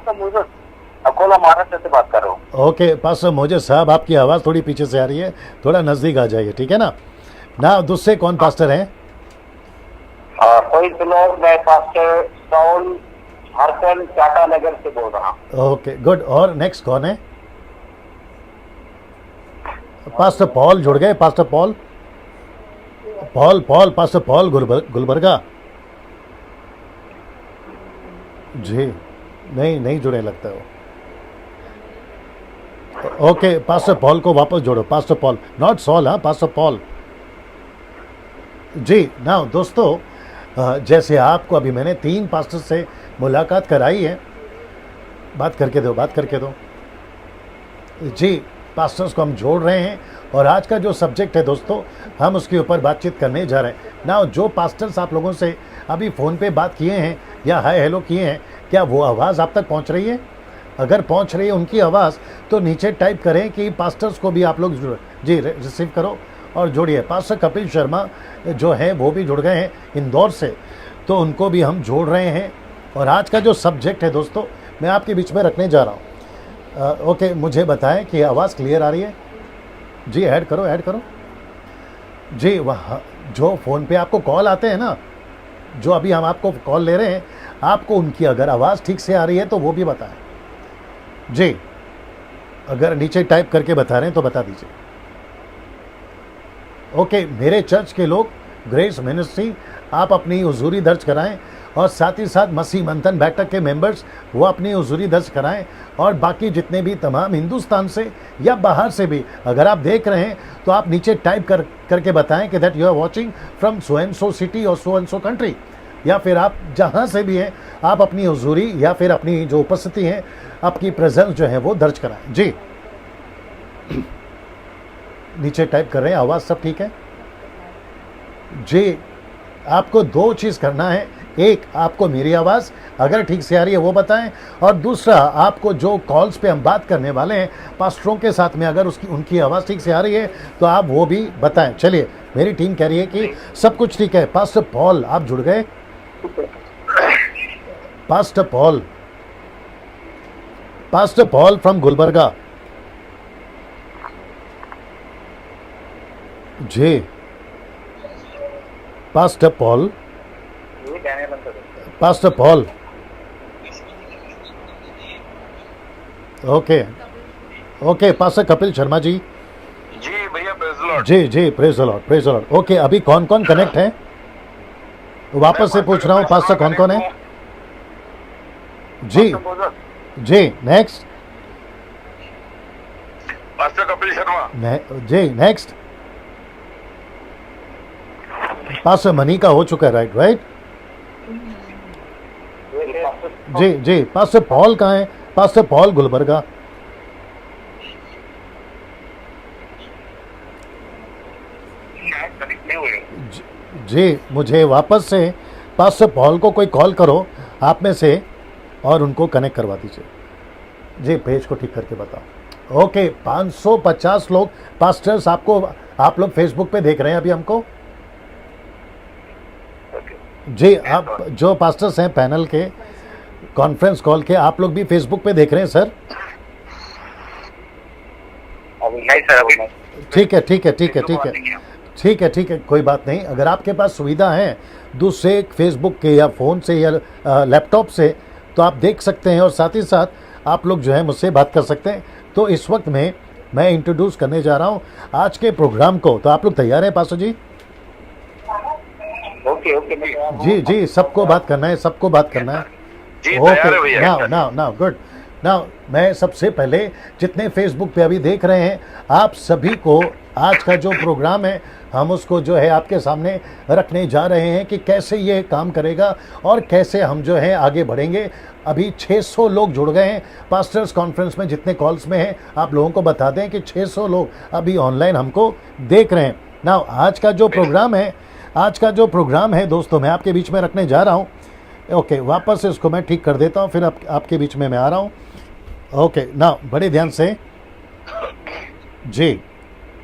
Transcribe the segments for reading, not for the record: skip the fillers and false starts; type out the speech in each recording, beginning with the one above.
Pastor Moses, Akola Maharashtra से बात कर रहा हूँ। ओके पास्टर मोजेस साहब, आपकी आवाज़ थोड़ी पीछे से आ रही है, थोड़ा नज़दीक आ जाइए, ठीक है ना। ना दूसरे कौन पास्टर हैं? कोई फिलहाल मैं पास्टर साउल झारखंड टाटा नगर से बोल रहा हूँ। Okay good. और नेक्स्ट कौन है? पास्टर पॉल जुड़ गए। Pastor Paul, pastor Paul Gulbarga ji. नहीं जुड़े लगता है वो। ओके पास्टर पॉल को वापस जोड़ो। पास्टर पॉल, नॉट सॉल, हाँ पास्टर पॉल जी। ना दोस्तों, जैसे आपको अभी मैंने 3 पास्टर से मुलाकात कराई है, बात करके दो जी। पास्टर्स को हम जोड़ रहे हैं और आज का जो सब्जेक्ट है दोस्तों, हम उसके ऊपर बातचीत करने जा रहे हैं ना। जो पास्टर्स आप लोगों से अभी फ़ोन पे बात किए हैं या हाय हेलो किए हैं, क्या वो आवाज़ आप तक पहुंच रही है? अगर पहुंच रही है उनकी आवाज़, तो नीचे टाइप करें कि पास्टर्स को भी आप लोग जी रिसीव करो और जोड़िए। पास्टर कपिल शर्मा जो है वो भी जुड़ गए हैं इंदौर से, तो उनको भी हम जोड़ रहे हैं। और आज का जो सब्जेक्ट है दोस्तों, मैं आपके बीच में रखने जा रहा हूँ। ओके, मुझे बताएं कि आवाज़ क्लियर आ रही है जी। ऐड करो जी। वहाँ जो फ़ोन पे आपको कॉल आते हैं ना, जो अभी हम आपको कॉल ले रहे हैं, आपको उनकी अगर आवाज़ ठीक से आ रही है तो वो भी बताएं जी। अगर नीचे टाइप करके बता रहे हैं तो बता दीजिए। ओके, मेरे चर्च के लोग, ग्रेस मिनिस्ट्री, आप अपनी हुजूरी दर्ज कराएं और साथ ही साथ मसीह मंथन बैठक के मेंबर्स वो अपनी हुजूरी दर्ज कराएं। और बाकी जितने भी तमाम हिंदुस्तान से या बाहर से भी अगर आप देख रहे हैं तो आप नीचे टाइप करके बताएं कि that you are watching from so and so city और सो एंड सो कंट्री। या फिर आप जहां से भी हैं, आप अपनी हुजूरी या फिर अपनी जो उपस्थिति है, आपकी प्रेजेंस जो है वो दर्ज कराएं जी। नीचे टाइप कर रहे हैं, आवाज़ सब ठीक है जी। आपको 2 चीज़ करना है। एक, आपको मेरी आवाज़ अगर ठीक से आ रही है वो बताएं, और दूसरा, आपको जो कॉल्स पे हम बात करने वाले हैं पास्टरों के साथ में, अगर उनकी आवाज़ ठीक से आ रही है तो आप वो भी बताएं। चलिए, मेरी टीम कह रही है कि सब कुछ ठीक है। पास्टर पॉल आप जुड़ गए। Pastor Paul from Gulbarga ji. Pastor Paul okay pastor Kapil Sharma ji भैया प्रेज़ द लॉर्ड। जी प्रेज़ द लॉर्ड। ओके, अभी कौन कौन कनेक्ट है? वापस से पूछ रहा हूँ, पास्टर कौन कौन है जी। नेक्स्ट पास्टर कपिल शर्मा जी। नेक्स्ट पास्टर मनी का हो चुका है, राइट जी। पास्टर पॉल कहाँ है? पास्टर पॉल गुलबर्गा जी। मुझे वापस से पास्टर पॉल को कोई कॉल करो आप में से और उनको कनेक्ट करवा दीजिए जी। पेज को ठीक करके बताओ। ओके, 550 लोग पास्टर्स आप लोग फेसबुक पे देख रहे हैं अभी हमको जी। आप जो पास्टर्स हैं पैनल के, कॉन्फ्रेंस कॉल के, आप लोग भी फेसबुक पे देख रहे हैं सर? नहीं सर, ठीक है, कोई बात नहीं। अगर आपके पास सुविधा है दूसरे फेसबुक के या फ़ोन से या लैपटॉप से, तो आप देख सकते हैं और साथ ही साथ आप लोग जो है मुझसे बात कर सकते हैं। तो इस वक्त मैं इंट्रोड्यूस करने जा रहा हूँ आज के प्रोग्राम को। तो आप लोग तैयार हैं पास्टर जी? ओके जी। सबको बात करना है जी। Okay, now good. नाउ मैं सबसे पहले जितने फेसबुक पे अभी देख रहे हैं, आप सभी को आज का जो प्रोग्राम है हम उसको जो है आपके सामने रखने जा रहे हैं कि कैसे ये काम करेगा और कैसे हम जो है आगे बढ़ेंगे। अभी 600 लोग जुड़ गए हैं पास्टर्स कॉन्फ्रेंस में। जितने कॉल्स में हैं आप लोगों को बता दें कि 600 लोग अभी ऑनलाइन हमको देख रहे हैं। नाउ आज का जो प्रोग्राम है दोस्तों, मैं आपके बीच में रखने जा रहा हूँ। ओके, वापस इसको मैं ठीक कर देता हूँ, फिर आपके बीच में मैं आ रहा हूँ। ओके, नाउ बड़े ध्यान से जी।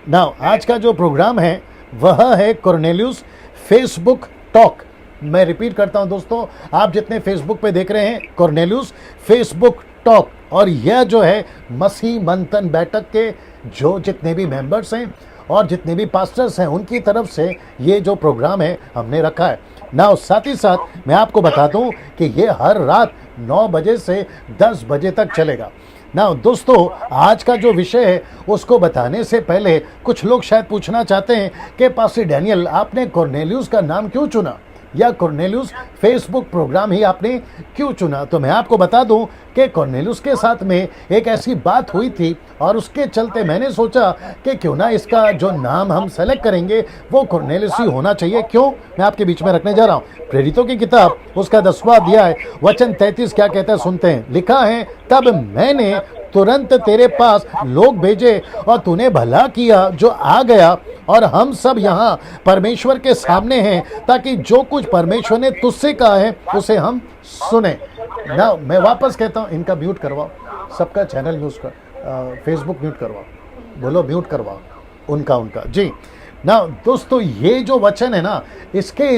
नाउ आज का जो प्रोग्राम है वह है कॉर्नेलियस फेसबुक टॉक। मैं रिपीट करता हूं दोस्तों, आप जितने फेसबुक पे देख रहे हैं, कॉर्नेलियस फेसबुक टॉक, और यह जो है मसीह मंथन बैठक के जो जितने भी मेंबर्स हैं और जितने भी पास्टर्स हैं उनकी तरफ से ये जो प्रोग्राम है हमने रखा है ना। साथ ही साथ मैं आपको बता दूं कि ये हर रात 9 बजे से 10 बजे तक चलेगा ना। दोस्तों, आज का जो विषय है उसको बताने से पहले कुछ लोग शायद पूछना चाहते हैं कि पास्टर डैनियल, आपने कॉर्नेलियस का नाम क्यों चुना, या कॉर्नेलियस फेसबुक प्रोग्राम ही आपने क्यों चुना? तो मैं आपको बता दूं कि कॉर्नेलियस के साथ में एक ऐसी बात हुई थी और उसके चलते मैंने सोचा कि क्यों ना इसका जो नाम हम सेलेक्ट करेंगे वो कॉर्नेलियस ही होना चाहिए। क्यों? मैं आपके बीच में रखने जा रहा हूँ। प्रेरितों की किताब उसका 10वां अध्याय वचन 33 क्या कहता है सुनते हैं। लिखा है, तब मैंने तुरंत तेरे पास लोग भेजे और तूने भला किया जो आ गया, और हम सब यहाँ परमेश्वर के सामने हैं ताकि जो कुछ परमेश्वर ने तुझसे कहा है उसे हम सुने ना। मैं वापस कहता हूँ, इनका म्यूट करवाओ, सबका चैनल यूज कर, फेसबुक म्यूट करवाओ, बोलो म्यूट करवाओ उनका जी ना। दोस्तों, ये जो वचन है ना, इसके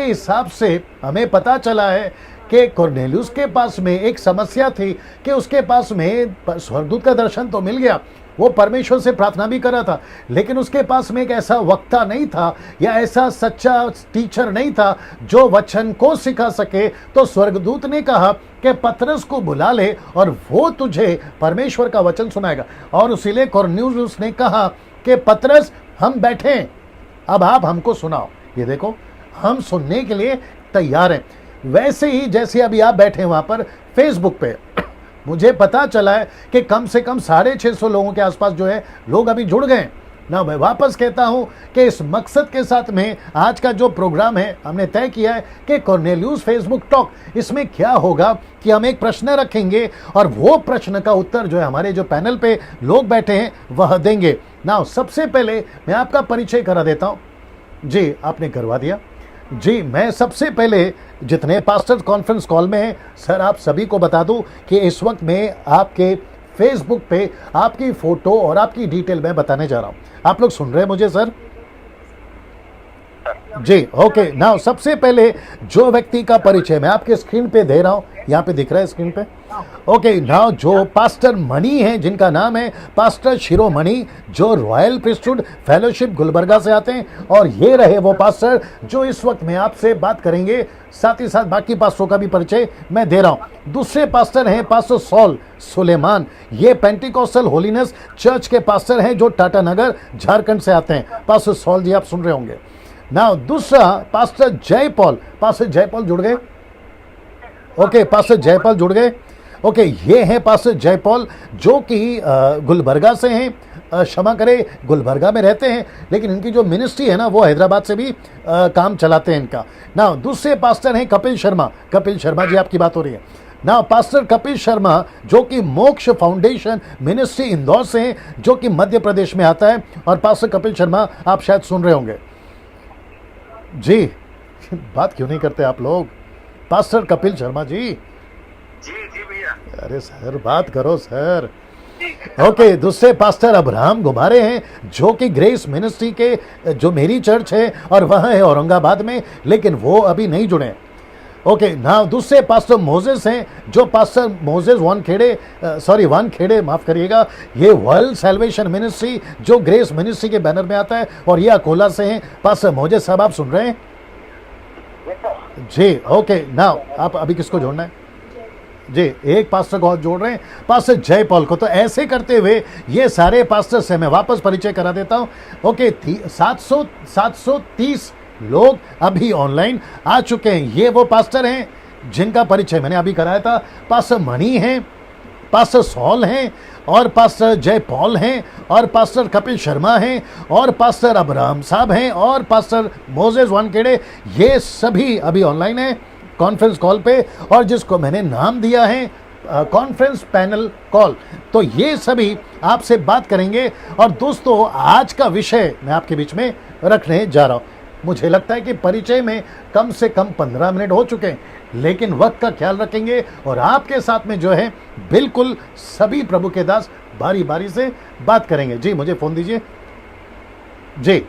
हिसाब से हमें पता चला है कि कॉर्नेलियस के पास में एक समस्या थी कि उसके पास में स्वर्गदूत का दर्शन तो मिल गया, वो परमेश्वर से प्रार्थना भी कर रहा था, लेकिन उसके पास में एक ऐसा वक्ता नहीं था या ऐसा सच्चा टीचर नहीं था जो वचन को सिखा सके। तो स्वर्गदूत ने कहा कि पतरस को बुला ले और वो तुझे परमेश्वर का वचन सुनाएगा। और इसीलिए कॉर्नेलियस ने कहा कि पतरस, हम बैठे, अब आप हमको सुनाओ। ये देखो, हम सुनने के लिए तैयार हैं। वैसे ही जैसे अभी आप बैठे वहां पर फेसबुक पे, मुझे पता चला है कि कम से कम 650 लोगों के आसपास जो है लोग अभी जुड़ गए ना। मैं वापस कहता हूं कि इस मकसद के साथ में आज का जो प्रोग्राम है हमने तय किया है कि कॉर्नेलियस फेसबुक टॉक, इसमें क्या होगा कि हम एक प्रश्न रखेंगे और वो प्रश्न का उत्तर जो है हमारे जो पैनल पे लोग बैठे हैं वह देंगे ना। सबसे पहले मैं आपका परिचय करा देता हूं। जी, आपने करवा दिया जी। मैं सबसे पहले जितने पास्टर कॉन्फ्रेंस कॉल में हैं, सर आप सभी को बता दूं कि इस वक्त मैं आपके फेसबुक पे आपकी फोटो और आपकी डिटेल मैं बताने जा रहा हूं। आप लोग सुन रहे हैं मुझे सर? जी, ओके। नाउ सबसे पहले जो व्यक्ति का परिचय मैं आपके स्क्रीन पे दे रहा हूं, यहाँ पे दिख रहा है स्क्रीन पे। ओके, नाउ जो पास्टर मणि हैं, जिनका नाम है पास्टर शिरोमणि, जो रॉयल प्रीस्टहुड फेलोशिप गुलबर्गा से आते हैं, और ये रहे वो पास्टर जो इस वक्त में आपसे बात करेंगे। साथ ही साथ बाकी पास्टरों का भी परिचय मैं दे रहा हूं। दूसरे पास्टर हैं पास्टर सॉल सुलेमान, ये पेंटिकोस्टल होलीनेस चर्च के पास्टर हैं जो टाटा नगर झारखंड से आते हैं। पास्टर सॉल जी आप सुन रहे होंगे ना। दूसरा पास्टर जयपॉल, पास्टर जयपॉल जुड़ गए? ओके, पास्टर जयपॉल जुड़ गए। ओके, ये हैं पास्टर जयपॉल जो कि गुलबर्गा से हैं, क्षमा करें गुलबर्गा में रहते हैं, लेकिन इनकी जो मिनिस्ट्री है ना वो हैदराबाद से भी काम चलाते हैं इनका ना। दूसरे पास्टर हैं कपिल शर्मा। कपिल शर्मा जी आपकी बात हो रही है ना। पास्टर कपिल शर्मा जो कि मोक्ष फाउंडेशन मिनिस्ट्री इंदौर से हैं, जो कि मध्य प्रदेश में आता है। और पास्टर कपिल शर्मा आप शायद सुन रहे होंगे जी। बात क्यों नहीं करते आप लोग? पास्टर कपिल शर्मा जी। जी भैया। अरे सर बात करो सर। ओके, दूसरे पास्टर अब्राहम घुमारे हैं जो कि ग्रेस मिनिस्ट्री के जो मेरी चर्च है और वह है औरंगाबाद में, लेकिन वो अभी नहीं जुड़े। ओके, ना दूसरे पास्टर मोजेस हैं जो पास्टर मोजेस वानखेड़े माफ करिएगा, ये वर्ल्ड सैल्वेशन मिनिस्ट्री जो ग्रेस मिनिस्ट्री के बैनर में आता है, और ये अकोला से हैं। पास्टर मोजेस साहब आप सुन रहे हैं जी? ओके, ना आप अभी किसको जोड़ना है जी? एक पास्टर को जोड़ रहे हैं, पास्टर जयपॉल को। तो ऐसे करते हुए ये सारे पास्टर से मैं वापस परिचय करा देता हूं। ओके, 730 लोग अभी ऑनलाइन आ चुके हैं। ये वो पास्टर हैं जिनका परिचय मैंने अभी कराया था। पास्टर मणि हैं, पास्टर सॉल हैं, और पास्टर जयपॉल हैं, और पास्टर कपिल शर्मा हैं, और पास्टर अब्राहम साहब हैं, और पास्टर मोजेस वानखेड़े। ये सभी अभी ऑनलाइन हैं कॉन्फ्रेंस कॉल पे, और जिसको मैंने नाम दिया है कॉन्फ्रेंस पैनल कॉल। तो ये सभी आपसे बात करेंगे। और दोस्तों, आज का विषय मैं आपके बीच में रखने जा रहा हूँ। मुझे लगता है कि परिचय में कम से कम 15 मिनट हो चुके हैं, लेकिन वक्त का ख्याल रखेंगे और आपके साथ में जो है बिल्कुल सभी प्रभु के दास बारी बारी से बात करेंगे। जी, मुझे फोन दीजिए जी।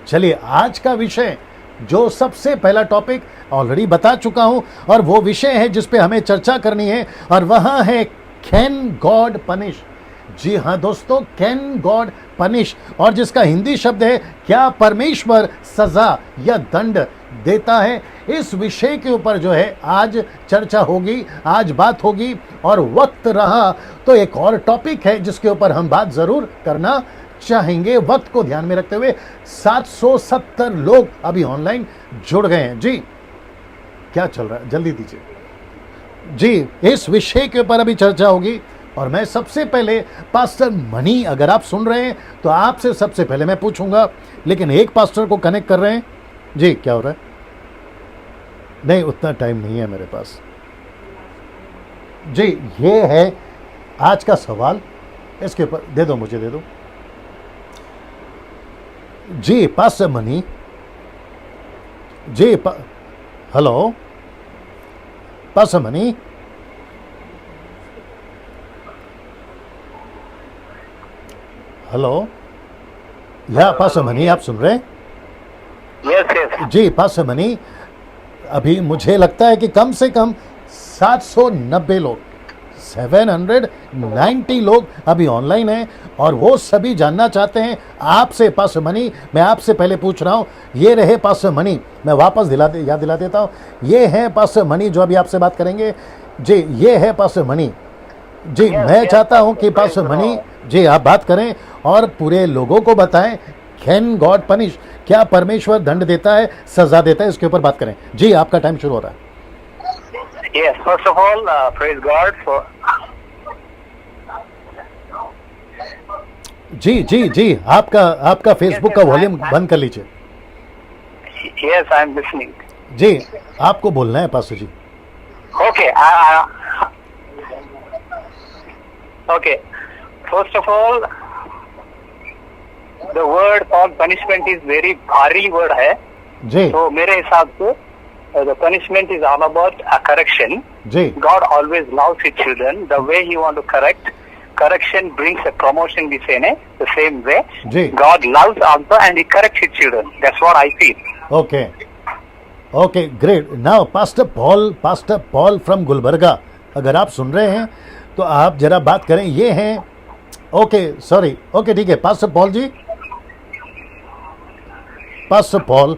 चलिए, आज का विषय जो सबसे पहला टॉपिक ऑलरेडी बता चुका हूं, और वो विषय है जिस पे हमें चर्चा करनी है, और वह है कैन गॉड पनिश। जी हाँ दोस्तों, कैन गॉड पनिश, और जिसका हिंदी शब्द है क्या परमेश्वर सजा या दंड देता है। इस विषय के ऊपर जो है आज चर्चा होगी, आज बात होगी, और वक्त रहा तो एक और टॉपिक है जिसके ऊपर हम बात जरूर करना चाहेंगे। वक्त को ध्यान में रखते हुए 770 लोग अभी ऑनलाइन जुड़ गए हैं। जी क्या चल रहा है, जल्दी दीजिए जी। इस विषय के ऊपर अभी चर्चा होगी, और मैं सबसे पहले पास्टर मनी, अगर आप सुन रहे हैं तो आपसे सबसे पहले मैं पूछूंगा, लेकिन एक पास्टर को कनेक्ट कर रहे हैं। जी क्या हो रहा है? नहीं, उतना टाइम नहीं है मेरे पास। जी ये है आज का सवाल, इसके ऊपर दे दो, मुझे दे दो जी। पास्टर मनी जी, हेलो पास्टर मनी, हेलो या पास्टर मनी, आप सुन रहे हैं? यस जी पास्टर मनी, अभी मुझे लगता है कि कम से कम 790 लोग, 790 लोग अभी ऑनलाइन हैं, और वो सभी जानना चाहते हैं आपसे। पास्टर मनी, मैं आपसे पहले पूछ रहा हूँ, ये रहे पास्टर मनी, मैं वापस याद दिला देता हूँ, ये है पास्टर मनी जो अभी आपसे बात करेंगे। जी ये है पास्टर मनी जी। मैं चाहता हूँ कि पास्टर मनी जी आप बात करें और पूरे लोगों को बताएं, कैन गॉड पनिश, क्या परमेश्वर दंड देता है, सजा देता है, इसके ऊपर बात करें। जी आपका टाइम शुरू हो रहा है। Yes, first of all, praise God for. जी आपका फेसबुक का वॉल्यूम बंद कर लीजिए। Yes, I am listening. जी आपको बोलना है pastor ji. Okay. Okay. First of all, the word called punishment is very भारी word है। जी तो मेरे हिसाब से the punishment is all about a correction. जी God always loves his children. The way he want to correct, correction brings a promotion. We say, the same way. जी God loves also and he corrects his children. That's what I feel. Okay great. Now pastor Paul from Gulbarga, अगर आप सुन रहे हैं तो आप जरा बात करें। ये हैं ओके, सॉरी, ओके ठीक है। Pastor Paul ji, pastor Paul,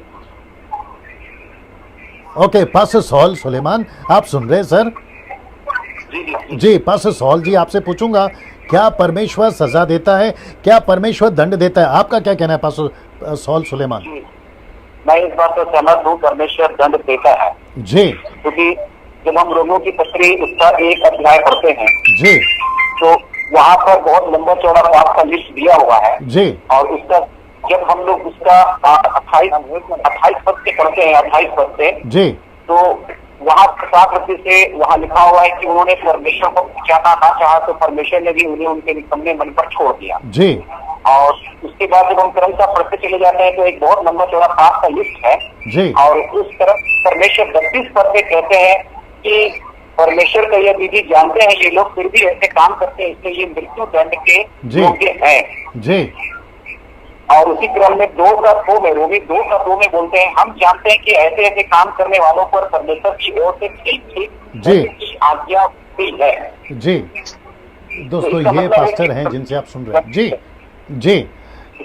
okay pastor Saul Suleman, आप सुन रहे हैं सर? जी पास्टर सॉल जी, आपसे पूछूंगा, क्या परमेश्वर सजा देता है, क्या परमेश्वर दंड देता है? आपका क्या कहना है पास्टर सॉल सुलेमान? मैं इस बात से सहमत हूँ, परमेश्वर दंड देता है जी, क्योंकि जब हम रोमियो की पत्री उसका 1 अध्याय पढ़ते हैं जी तो वहाँ पर बहुत लंबा चौड़ा पाप का लिस्ट दिया हुआ है जी, और उसका जब हम लोग उसका 28 पद से पढ़ते हैं, 28 पद से, जी तो वहाँ 7 से वहाँ लिखा हुआ है कि उन्होंने परमेश्वर को पहचाना ना चाहा तो परमेश्वर ने भी उन्हें उनके निकम्मे मन पर छोड़ दिया। जी और उसके बाद जब हम क्रमशः पढ़ते चले जाते हैं तो एक बहुत लंबा चौड़ा पाप का लिस्ट है जी, और उस तरफ परमेश्वर 32 पद पे कहते हैं कि परमेश्वर का यह विधि जानते हैं ये लोग, फिर भी ऐसे काम करते हैं, इसलिए ये मृत्यु दंड के योग्य है। जी, और उसी क्रम में 2:2 में, रोमी 2:2 में बोलते हैं, हम जानते हैं कि ऐसे ऐसे काम करने वालों पर परमेश्वर की ओर से ठीक आज्ञा भी है। जी दोस्तों, ये पास्टर हैं जिनसे आप सुन रहे हैं। जी जी,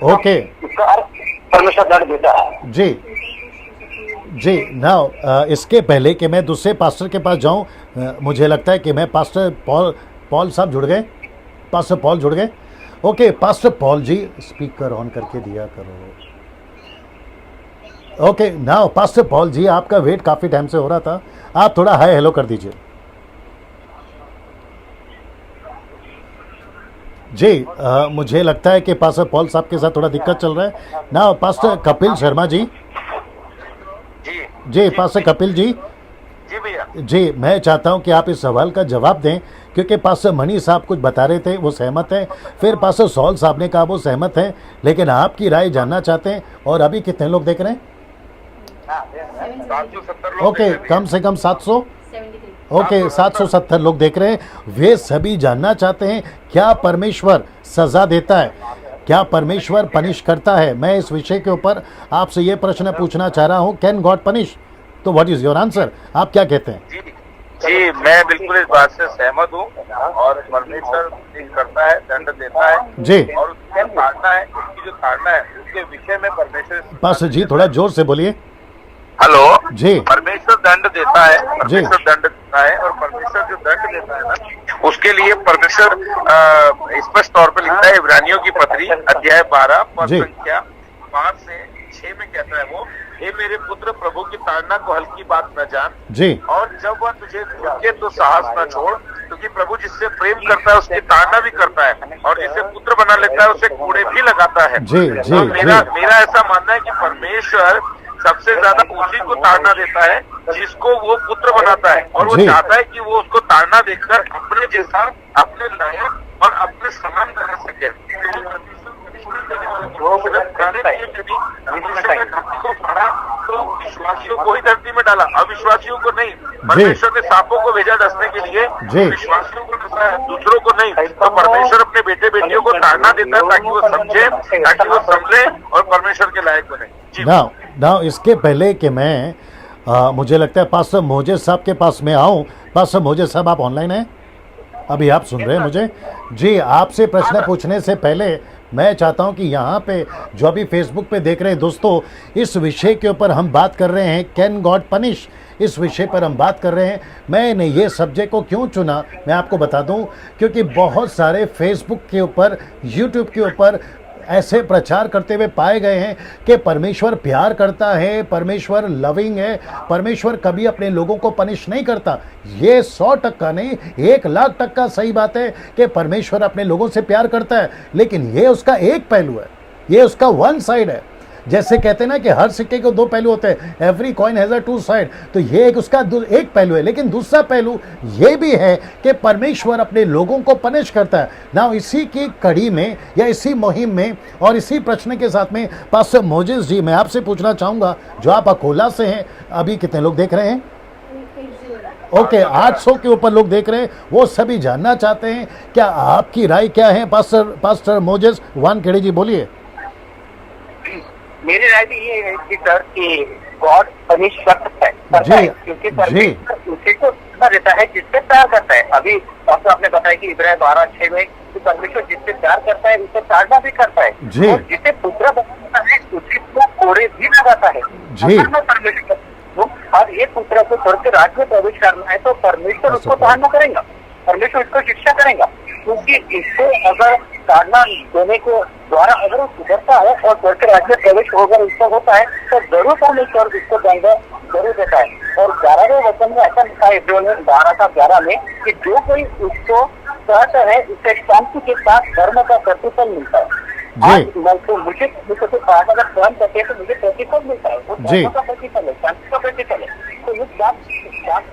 ओके, इसका अर्थ परमेश्वर दंड देता है। जी जी। नाउ इसके पहले कि मैं दूसरे पास्टर के पास जाऊं, मुझे लगता है कि मैं पास्टर पॉल साहब जुड़ गए, पास्टर पॉल जुड़ गए। Okay pastor Paul ji, speaker on करके दिया करो। Okay now pastor Paul ji, आपका वेट काफ़ी टाइम से हो रहा था, आप थोड़ा हाय हेलो कर दीजिए। जी मुझे लगता है कि पास्टर पॉल साहब के साथ थोड़ा दिक्कत चल रहा है। नाउ पास्टर कपिल शर्मा जी, जी पास्टर कपिल जी, जी भैया, जी मैं चाहता हूं कि आप इस सवाल का जवाब दें, क्योंकि पास्टर मनी साहब कुछ बता रहे थे, वो सहमत हैं, फिर पास्टर सॉल साहब ने कहा वो सहमत हैं, लेकिन आपकी राय जानना चाहते हैं। और अभी कितने लोग देख रहे हैं? 770 ओके, कम से कम 700, ओके 770 लोग देख रहे हैं। वे सभी जानना चाहते हैं क्या परमेश्वर सजा देता है, क्या परमेश्वर पनिश करता है। मैं इस विषय के ऊपर आपसे ये प्रश्न पूछना चाह रहा हूँ, कैन गॉड पनिश? तो व्हाट इज योर आंसर, आप क्या कहते हैं? जी जी, मैं बिल्कुल इस बात से सहमत हूँ। और परमेश्वर करता है, दंड देता है जी। और उसकी ताड़ना है, उसकी जो ताड़ना है उसके विषय में परमेश्वर। पास्टर जी थोड़ा जोर से बोलिए। हेलो जी। परमेश्वर दंड देता है, परमेश्वर दंड देता है, और परमेश्वर जो दंड देता है ना, उसके लिए परमेश्वर स्पष्ट तौर पर लिखता है। इब्रानियों की पत्री अध्याय 12 पद जी। संख्या 5 से 6 में कहता है वो, हे मेरे पुत्र, प्रभु की ताड़ना को हल्की बात न जान जी। और जब वह तुझे झुके तो साहस न छोड़, क्योंकि प्रभु जिससे प्रेम करता है उसकी ताड़ना भी करता है, और जिसे पुत्र बना लेता है उसे कूड़े भी लगाता है। जी, जी, तो मेरा जी। मेरा ऐसा मानना है कि परमेश्वर सबसे ज्यादा उसी को ताड़ना देता है जिसको वो पुत्र बनाता है, और वो जी। चाहता है कि वो उसको ताड़ना देकर अपने जैसा, अपने लायक और अपने समान बना सके। तो विश्वासियों को ही धरती में डाला, अविश्वासियों को नहीं। परमेश्वर ने सांपों को भेजा डसने के लिए, जी। विश्वासियों को डसा है, दूसरों को नहीं। तो परमेश्वर अपने बेटे बेटियों को ताड़ना देता है ताकि वो समझे, ताकि वो समझे और परमेश्वर के लायक बने। जी। नाउ इसके पहले कि मैं मुझे लगता है पास्टर मोजेस साहब के पास में आऊं। पास्टर मोजेस साहब, आप ऑनलाइन हैं? अभी आप सुन रहे हैं मुझे? जी, आपसे प्रश्न पूछने से पहले मैं चाहता हूं कि यहाँ पे जो अभी फेसबुक पे देख रहे हैं दोस्तों, इस विषय के ऊपर हम बात कर रहे हैं, कैन गॉड पनिश, इस विषय पर हम बात कर रहे हैं। मैंने ये सब्जेक्ट को क्यों चुना मैं आपको बता दूं, क्योंकि बहुत सारे फेसबुक के ऊपर, यूट्यूब के ऊपर ऐसे प्रचार करते हुए पाए गए हैं कि परमेश्वर प्यार करता है, परमेश्वर लविंग है, परमेश्वर कभी अपने लोगों को पनिश नहीं करता। ये 100% नहीं, 1,00,000% सही बात है कि परमेश्वर अपने लोगों से प्यार करता है, लेकिन ये उसका एक पहलू है, ये उसका वन साइड है। जैसे कहते हैं ना कि हर सिक्के के दो पहलू होते हैं, every coin has a two side, तो ये एक उसका एक पहलू है। लेकिन दूसरा पहलू ये भी है कि परमेश्वर अपने लोगों को पनिश करता है ना। इसी की कड़ी में या इसी मुहिम में और इसी प्रश्न के साथ में पास्टर मोजेस जी, मैं आपसे पूछना चाहूँगा, जो आप अकोला से हैं, अभी कितने लोग देख रहे हैं? ओके, 800 के ऊपर लोग देख रहे हैं, वो सभी जानना चाहते हैं, क्या आपकी राय क्या है पास्टर मोजेस? वान खेड़े जी बोलिए। मेरी राय भी ये है कि सर कि गॉड पनिश कर सकता है, क्योंकि परमेश्वर उसी को देता है जिससे प्यार करता है। अभी डॉक्टर आपने बताया कि इब्रानियों 12:6 में कि परमेश्वर जिससे प्यार करता है उसे ताड़ना भी करता है, और जिसे पुत्र बनाता है उसी को कोड़े भी लगाता है। परमेश्वर और ये पुत्र को स्वर्ग के राज्य में प्रवेश करना है तो परमेश्वर उसको ताड़ना करेगा, परमेश्वर उसको शिक्षा करेगा, क्योंकि इसको अगर ताड़ना देने के द्वारा अगर वो सुधरता है और स्वर्ग के राज्य में प्रवेश होकर उसको होता है तो जरूर परमेश्वर उसको दंड जरूर देता है। और 11वें वचन में ऐसा लिखा है इब्रानियों 12:11 में कि जो कोई उसको सहता है उसे शांति के साथ धर्म का प्रतिफल मिलता है। तो मुझे तो बात अगर सहन करते हैं तो मुझे प्रतिफल मिलता है, वो धर्म का प्रतिफल है, शांति का प्रतिफल है। तो इस बात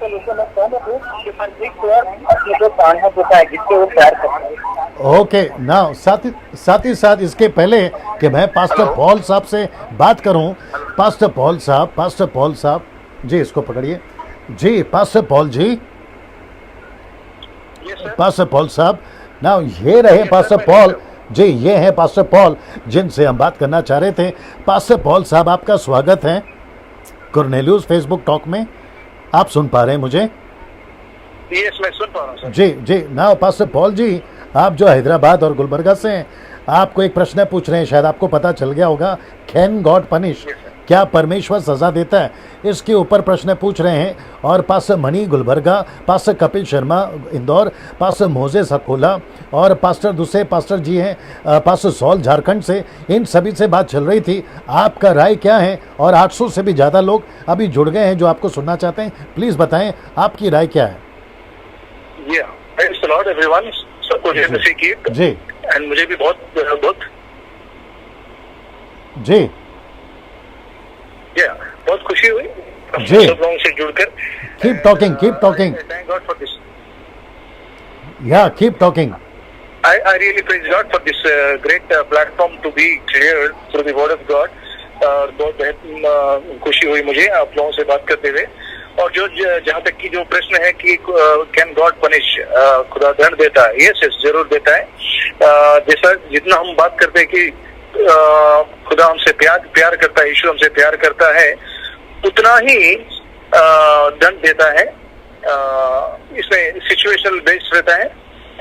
को लेकर मैं सहमत हूँ कि परमेश्वर अपने को ताड़ना देता है जिससे वो प्यार करता है। ओके, नाउ साथ ही साथ इसके पहले कि मैं पास्टर पॉल साहब से बात करूं, पास्टर पॉल साहब जी, इसको पकड़िए जी, pastor Paul ji, pastor Paul साहब, नाउ ये रहे पास्टर पॉल जी, ये हैं पास्टर पॉल जिनसे हम बात करना चाह रहे थे। पास्टर पॉल साहब, आपका स्वागत है कुरनेलियुस फेसबुक टॉक में। आप सुन पा रहे हैं मुझे? यस, मैं सुन पा रहा हूं सर। जी, नाउ पास्टर पॉल जी, आप जो हैदराबाद और गुलबर्गा से हैं, आपको एक प्रश्न पूछ रहे हैं, शायद आपको पता चल गया होगा, कैन गॉड पनिश, क्या परमेश्वर सजा देता है, इसके ऊपर प्रश्न पूछ रहे हैं। और pastor Mani Gulbarga, pastor Kapil Sharma Indore, pastor Moses Akola और पास्टर दूसरे पास्टर जी हैं पास्टर सॉल झारखंड से, इन सभी से बात चल रही थी। आपका राय क्या है? और 800 से भी ज़्यादा लोग अभी जुड़ गए हैं जो आपको सुनना चाहते हैं, प्लीज़ बताएं आपकी राय क्या है? एवरीवन, सबको जी, एंड मुझे भी बहुत जी बहुत खुशी हुई जी, सब लोगों से जुड़कर। Keep talking thank God for this, keep talking. I really praise God for this great platform to be shared through the word of God। बहुत बेहद खुशी हुई मुझे आप लोगों से बात करते हुए। और जो जहाँ तक की जो प्रश्न है कि कैन गॉड पनिश, खुदा दंड देता है? यस, जरूर देता है। जैसा जितना हम बात करते हैं कि खुदा हमसे प्यार करता है, यीशु हमसे प्यार करता है, उतना ही दंड देता है। इसमें सिचुएशनल बेस्ड रहता है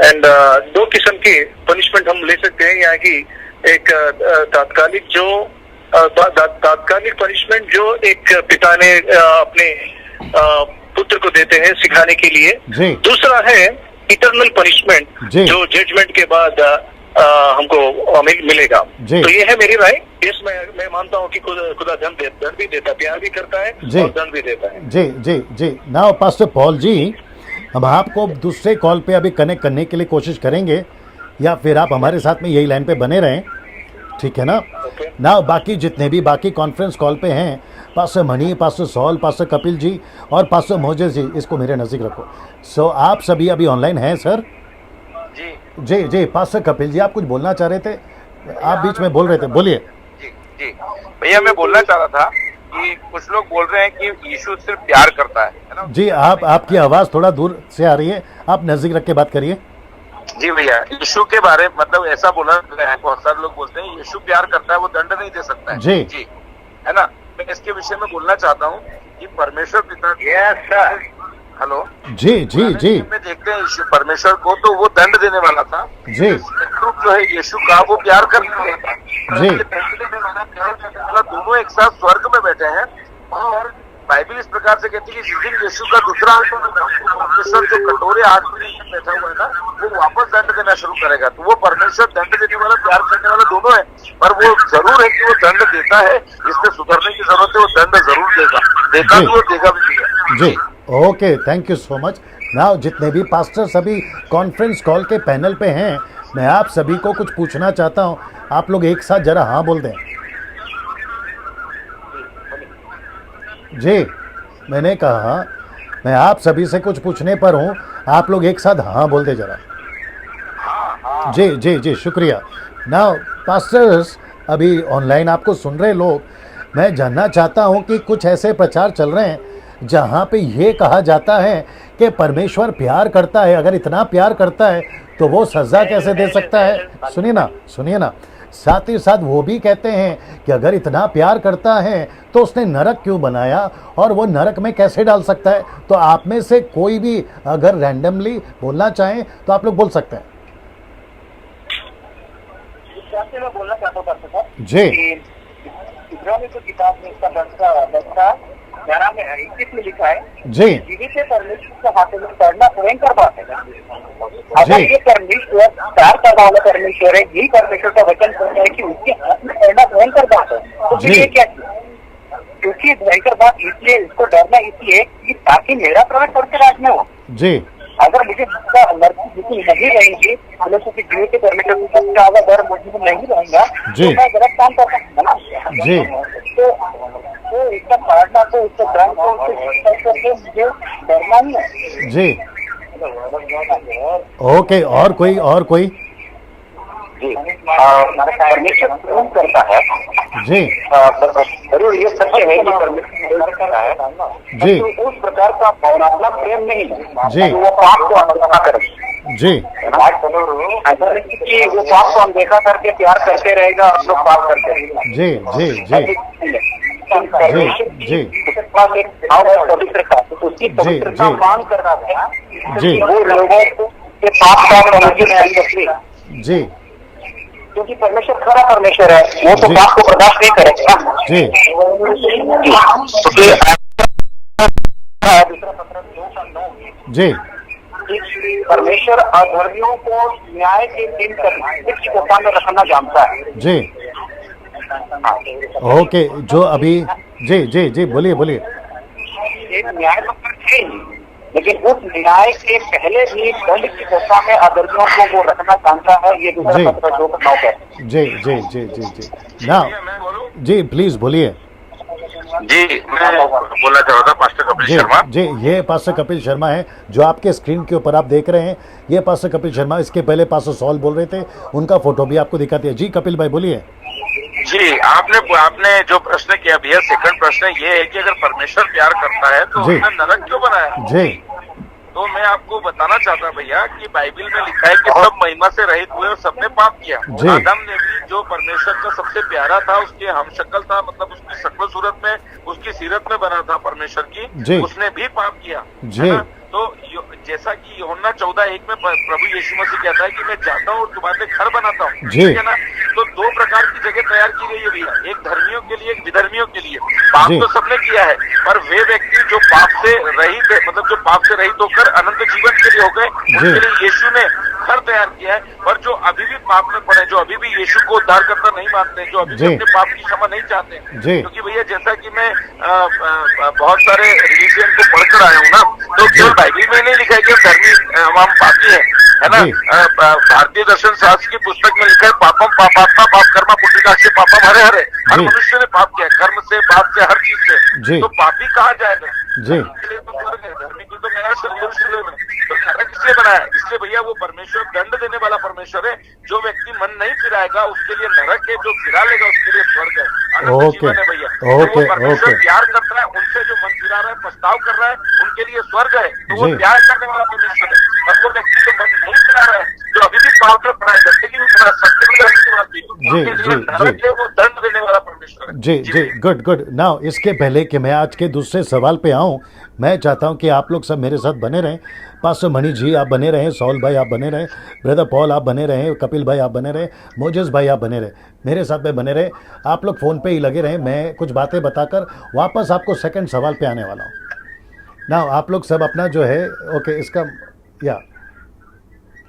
एंड दो किस्म के पनिशमेंट हम ले सकते हैं, यहाँ की एक तात्कालिक जो तात्कालिक पनिशमेंट जो एक पिता ने अपने पुत्र को देते हैं सिखाने के लिए। दूसरा है इटर्नल पनिशमेंट जो जजमेंट के बाद हमको मिलेगा। तो ये है मेरी राय। इसमें मैं मानता हूँ कि खुदा दंड भी देता है, प्यार भी करता है और दंड भी देता है। जी जी जी। नाउ पास्टर पॉल जी, हम आपको दूसरे कॉल पे अभी कनेक्ट करने के लिए कोशिश करेंगे, या फिर आप हमारे साथ में यही लाइन पे बने रहें, ठीक है ना? ना बाकी जितने भी बाकी कॉन्फ्रेंस कॉल पे हैं, pastor Mani, pastor sol, pastor Kapil जी और पास्टर मोजेस जी, इसको मेरे नज़दीक रखो। सो आप सभी अभी ऑनलाइन हैं सर? जी जी जी। पास्टर कपिल जी, आप कुछ बोलना चाह रहे थे, आप बीच में बोल रहे थे, बोलिए। जी जी भैया, मैं बोलना चाह रहा था कि कुछ लोग बोल रहे हैं कि यीशु सिर्फ प्यार करता है ना? जी, आपकी आवाज़ थोड़ा दूर से आ रही है, आप नज़दीक रख के बात करिए। जी भैया, यीशु के बारे मतलब ऐसा बोला है, बहुत सारे लोग बोलते हैं यीशु प्यार करता है, वो दंड नहीं दे सकता है। जी जी, है ना? मैं इसके विषय में बोलना चाहता हूँ कि परमेश्वर पिता, हेलो जी जी जी, में देखते हैं यीशु परमेश्वर को, तो वो दंड देने वाला था। जी, जो है यीशु का, वो प्यार करता है जी। दोनों एक साथ स्वर्ग में बैठे हैं, और बाइबल इस प्रकार से कहती है कि जिस दिन यीशु का दूसरा परमेश्वर जो कटोरे हाथ में बैठा हुआ है ना, वो वापस दंड देना शुरू करेगा। तो वो परमेश्वर दंड देने वाला, प्यार करने वाला दोनों है, पर वो जरूर है कि वो दंड देता है, इसमें सुधरने की जरूरत है, वो दंड जरूर देगा भी और देगा भी। जी, okay, thank you so much. Now जितने भी पास्टर सभी कॉन्फ्रेंस कॉल के पैनल पे हैं, मैं आप सभी को कुछ पूछना चाहता हूँ, आप लोग एक साथ जरा हाँ बोल दें। जी, मैंने कहा मैं आप सभी से कुछ पूछने पर हूँ, आप लोग एक साथ हाँ बोल दे जरा। जी जी जी, शुक्रिया। नाउ पास्टर्स, अभी ऑनलाइन आपको सुन रहे लोग, मैं जानना चाहता हूँ कि कुछ ऐसे प्रचार चल रहे हैं जहाँ पे ये कहा जाता है कि परमेश्वर प्यार करता है, अगर इतना प्यार करता है तो वो सज़ा कैसे दे सकता है? सुनिए ना, साथ ही साथ वो भी कहते हैं कि अगर इतना प्यार करता है तो उसने नरक क्यों बनाया, और वो नरक में कैसे डाल सकता है? तो आप में से कोई भी अगर रैंडमली बोलना चाहें तो आप लोग बोल सकते हैं। मैं बोलना चाहता हूँ जी, इब्रानी की किताब में इसका दस्ता 11 में 21 में लिखा है जी, जीवित परमेश्वर के हाथ में पढ़ना भयंकर बात है। अगर ये परमेश्वर प्यार करने वाला परमेश्वर है, यही परमेश्वर का वचन कहता है कि उसके हाथ में पढ़ना भयंकर बात है, तो फिर ये क्या? क्योंकि भयंकर बात इसलिए, इसको डरना इसलिए कि ताकि मेरा प्रवेश स्वर्ग के राज्य में हो। जी, अगर मुझे नहीं रहेंगे, क्योंकि जीवित परमेश्वर का अगर डर मुझे नहीं रहेगा तो मैं गलत काम कर सकता ना। जी, तो इसका पढ़ना, तो इसका ध्यान करके मुझे डरना ही है। जी, ओके, और कोई? जी, परमेश्वर प्रेम करता है। जी, जरूर ये सत्य है कि परमेश्वर प्रेम करता है जी, तो उस प्रकार का भावनात्मक प्रेम नहीं जी, वो पाप को अनदेखा करेगा। जी, ऐसा नहीं कि वो पाप को अनदेखा करके प्यार करते रहेगा, आप लोग पाप करते रहेगा। जी, जी, जी, जी, पवित्र था, तो उसकी पवित्रता मांग करना था जी, वो लोगों को पाप का समझ में आएगा। जी, क्योंकि परमेश्वर खरा परमेश्वर है, वो तो पाप को बर्दाश्त नहीं करेगा। जी, जी, परमेश्वर अधर्मियों को न्याय के दिन तक की दशा में रखना जानता है। जी, ओके, जो अभी जी जी जी, बोलिए। एक न्याय तो है, लेकिन उस न्याय के पहले भी दंड की दशा में अधर्मियों को वो रखना जानता है। ये दूसरा पत्र 2:9 है। जी जी जी जी जी, ना जी, प्लीज बोलिए। जी, मैं बोलना चाह रहा था पास्टर कपिल शर्मा। जी, ये पास्टर कपिल शर्मा है जो आपके स्क्रीन के ऊपर आप देख रहे हैं, ये पास्टर कपिल शर्मा। इसके पहले पास्टर सॉल बोल रहे थे, उनका फोटो भी आपको दिखाते हैं। जी कपिल भाई, बोलिए। जी, आपने जो प्रश्न किया भैया, सेकंड प्रश्न ये है कि अगर परमेश्वर प्यार करता है तो उसने नरक क्यों बनाया? जी, तो मैं आपको बताना चाहता भैया कि बाइबल में लिखा है कि सब महिमा से रहित हुए और सबने पाप किया। आदम ने भी जो परमेश्वर का सबसे प्यारा था, उसके हमशक्ल था, मतलब उसकी शक्ल सूरत में, उसकी सीरत में बना था परमेश्वर की, उसने भी पाप किया, है ना? तो जैसा कि यूहन्ना 14:1 में प्रभु यीशु मसीह कहता है कि मैं जाता हूँ और तुम्हारे लिए घर बनाता हूँ, ठीक है ना? तो दो प्रकार की जगह तैयार की गई है भैया, एक धर्मियों के लिए, एक विधर्मियों के लिए। पाप तो सबने किया है, पर वे व्यक्ति जो पाप से रहित है, मतलब जो पाप से रहित होकर अनंत जीवन के लिए हो गए, उनके लिए यीशु ने घर तैयार किया है। और जो अभी भी पाप में पड़े, जो अभी भी यीशु को उद्धारकर्ता नहीं मानते, जो अभी भी अपने पाप की क्षमा नहीं चाहते, क्योंकि भैया जैसा कि मैं बहुत सारे रिलीजियन को पढ़कर आया हूँ ना, तो केवल बाइबल में नहीं लिखा है कि हम धर्मी, हम पापी है ना? भारतीय दर्शन शास्त्र की पुस्तक में लिखा है पापम पापात्मा पाप कर्मा पुण्यकाक्षे पापम हरे हरे। हर मनुष्य ने पाप किया, कर्म से, पाप से, हर चीज से। तो पापी कहाँ जाएगा? धर्मी को तो नया शरीर में तो नरक इसलिए बनाया, इसलिए भैया वो परमेश्वर दंड देने वाला परमेश्वर है। जो व्यक्ति मन नहीं फिराएगा उसके लिए नरक है, जो फिरा लेगा उसके लिए स्वर्ग है, अनंत जीवन है भैया। तो वो परमेश्वर प्यार करता है उनसे, जो मन फिरा रहा है, पछताव कर रहा है, उनके लिए स्वर्ग है। तो वो प्यार करने वाला परमेश्वर है। और वो व्यक्ति जो मन नहीं फिरा रहा है, जो अभी भी पाप में पड़ा है, जैसे कि वो दंड देने वाला परमेश्वर है। जी, गुड। नाउ इसके पहले कि मैं आज के दूसरे सवाल पे आऊँ, मैं चाहता हूं कि आप लोग सब मेरे साथ बने रहें। पास्टर मणि जी आप बने रहें, सौल भाई आप बने रहें, ब्रदर पॉल आप बने रहें, कपिल भाई आप बने रहें, मोजेस भाई आप बने रहें, मेरे साथ में बने रहें। आप लोग फ़ोन पे ही लगे रहें, मैं कुछ बातें बताकर वापस आपको सेकंड सवाल पे आने वाला हूं। ना आप लोग सब अपना जो है ओके, इसका या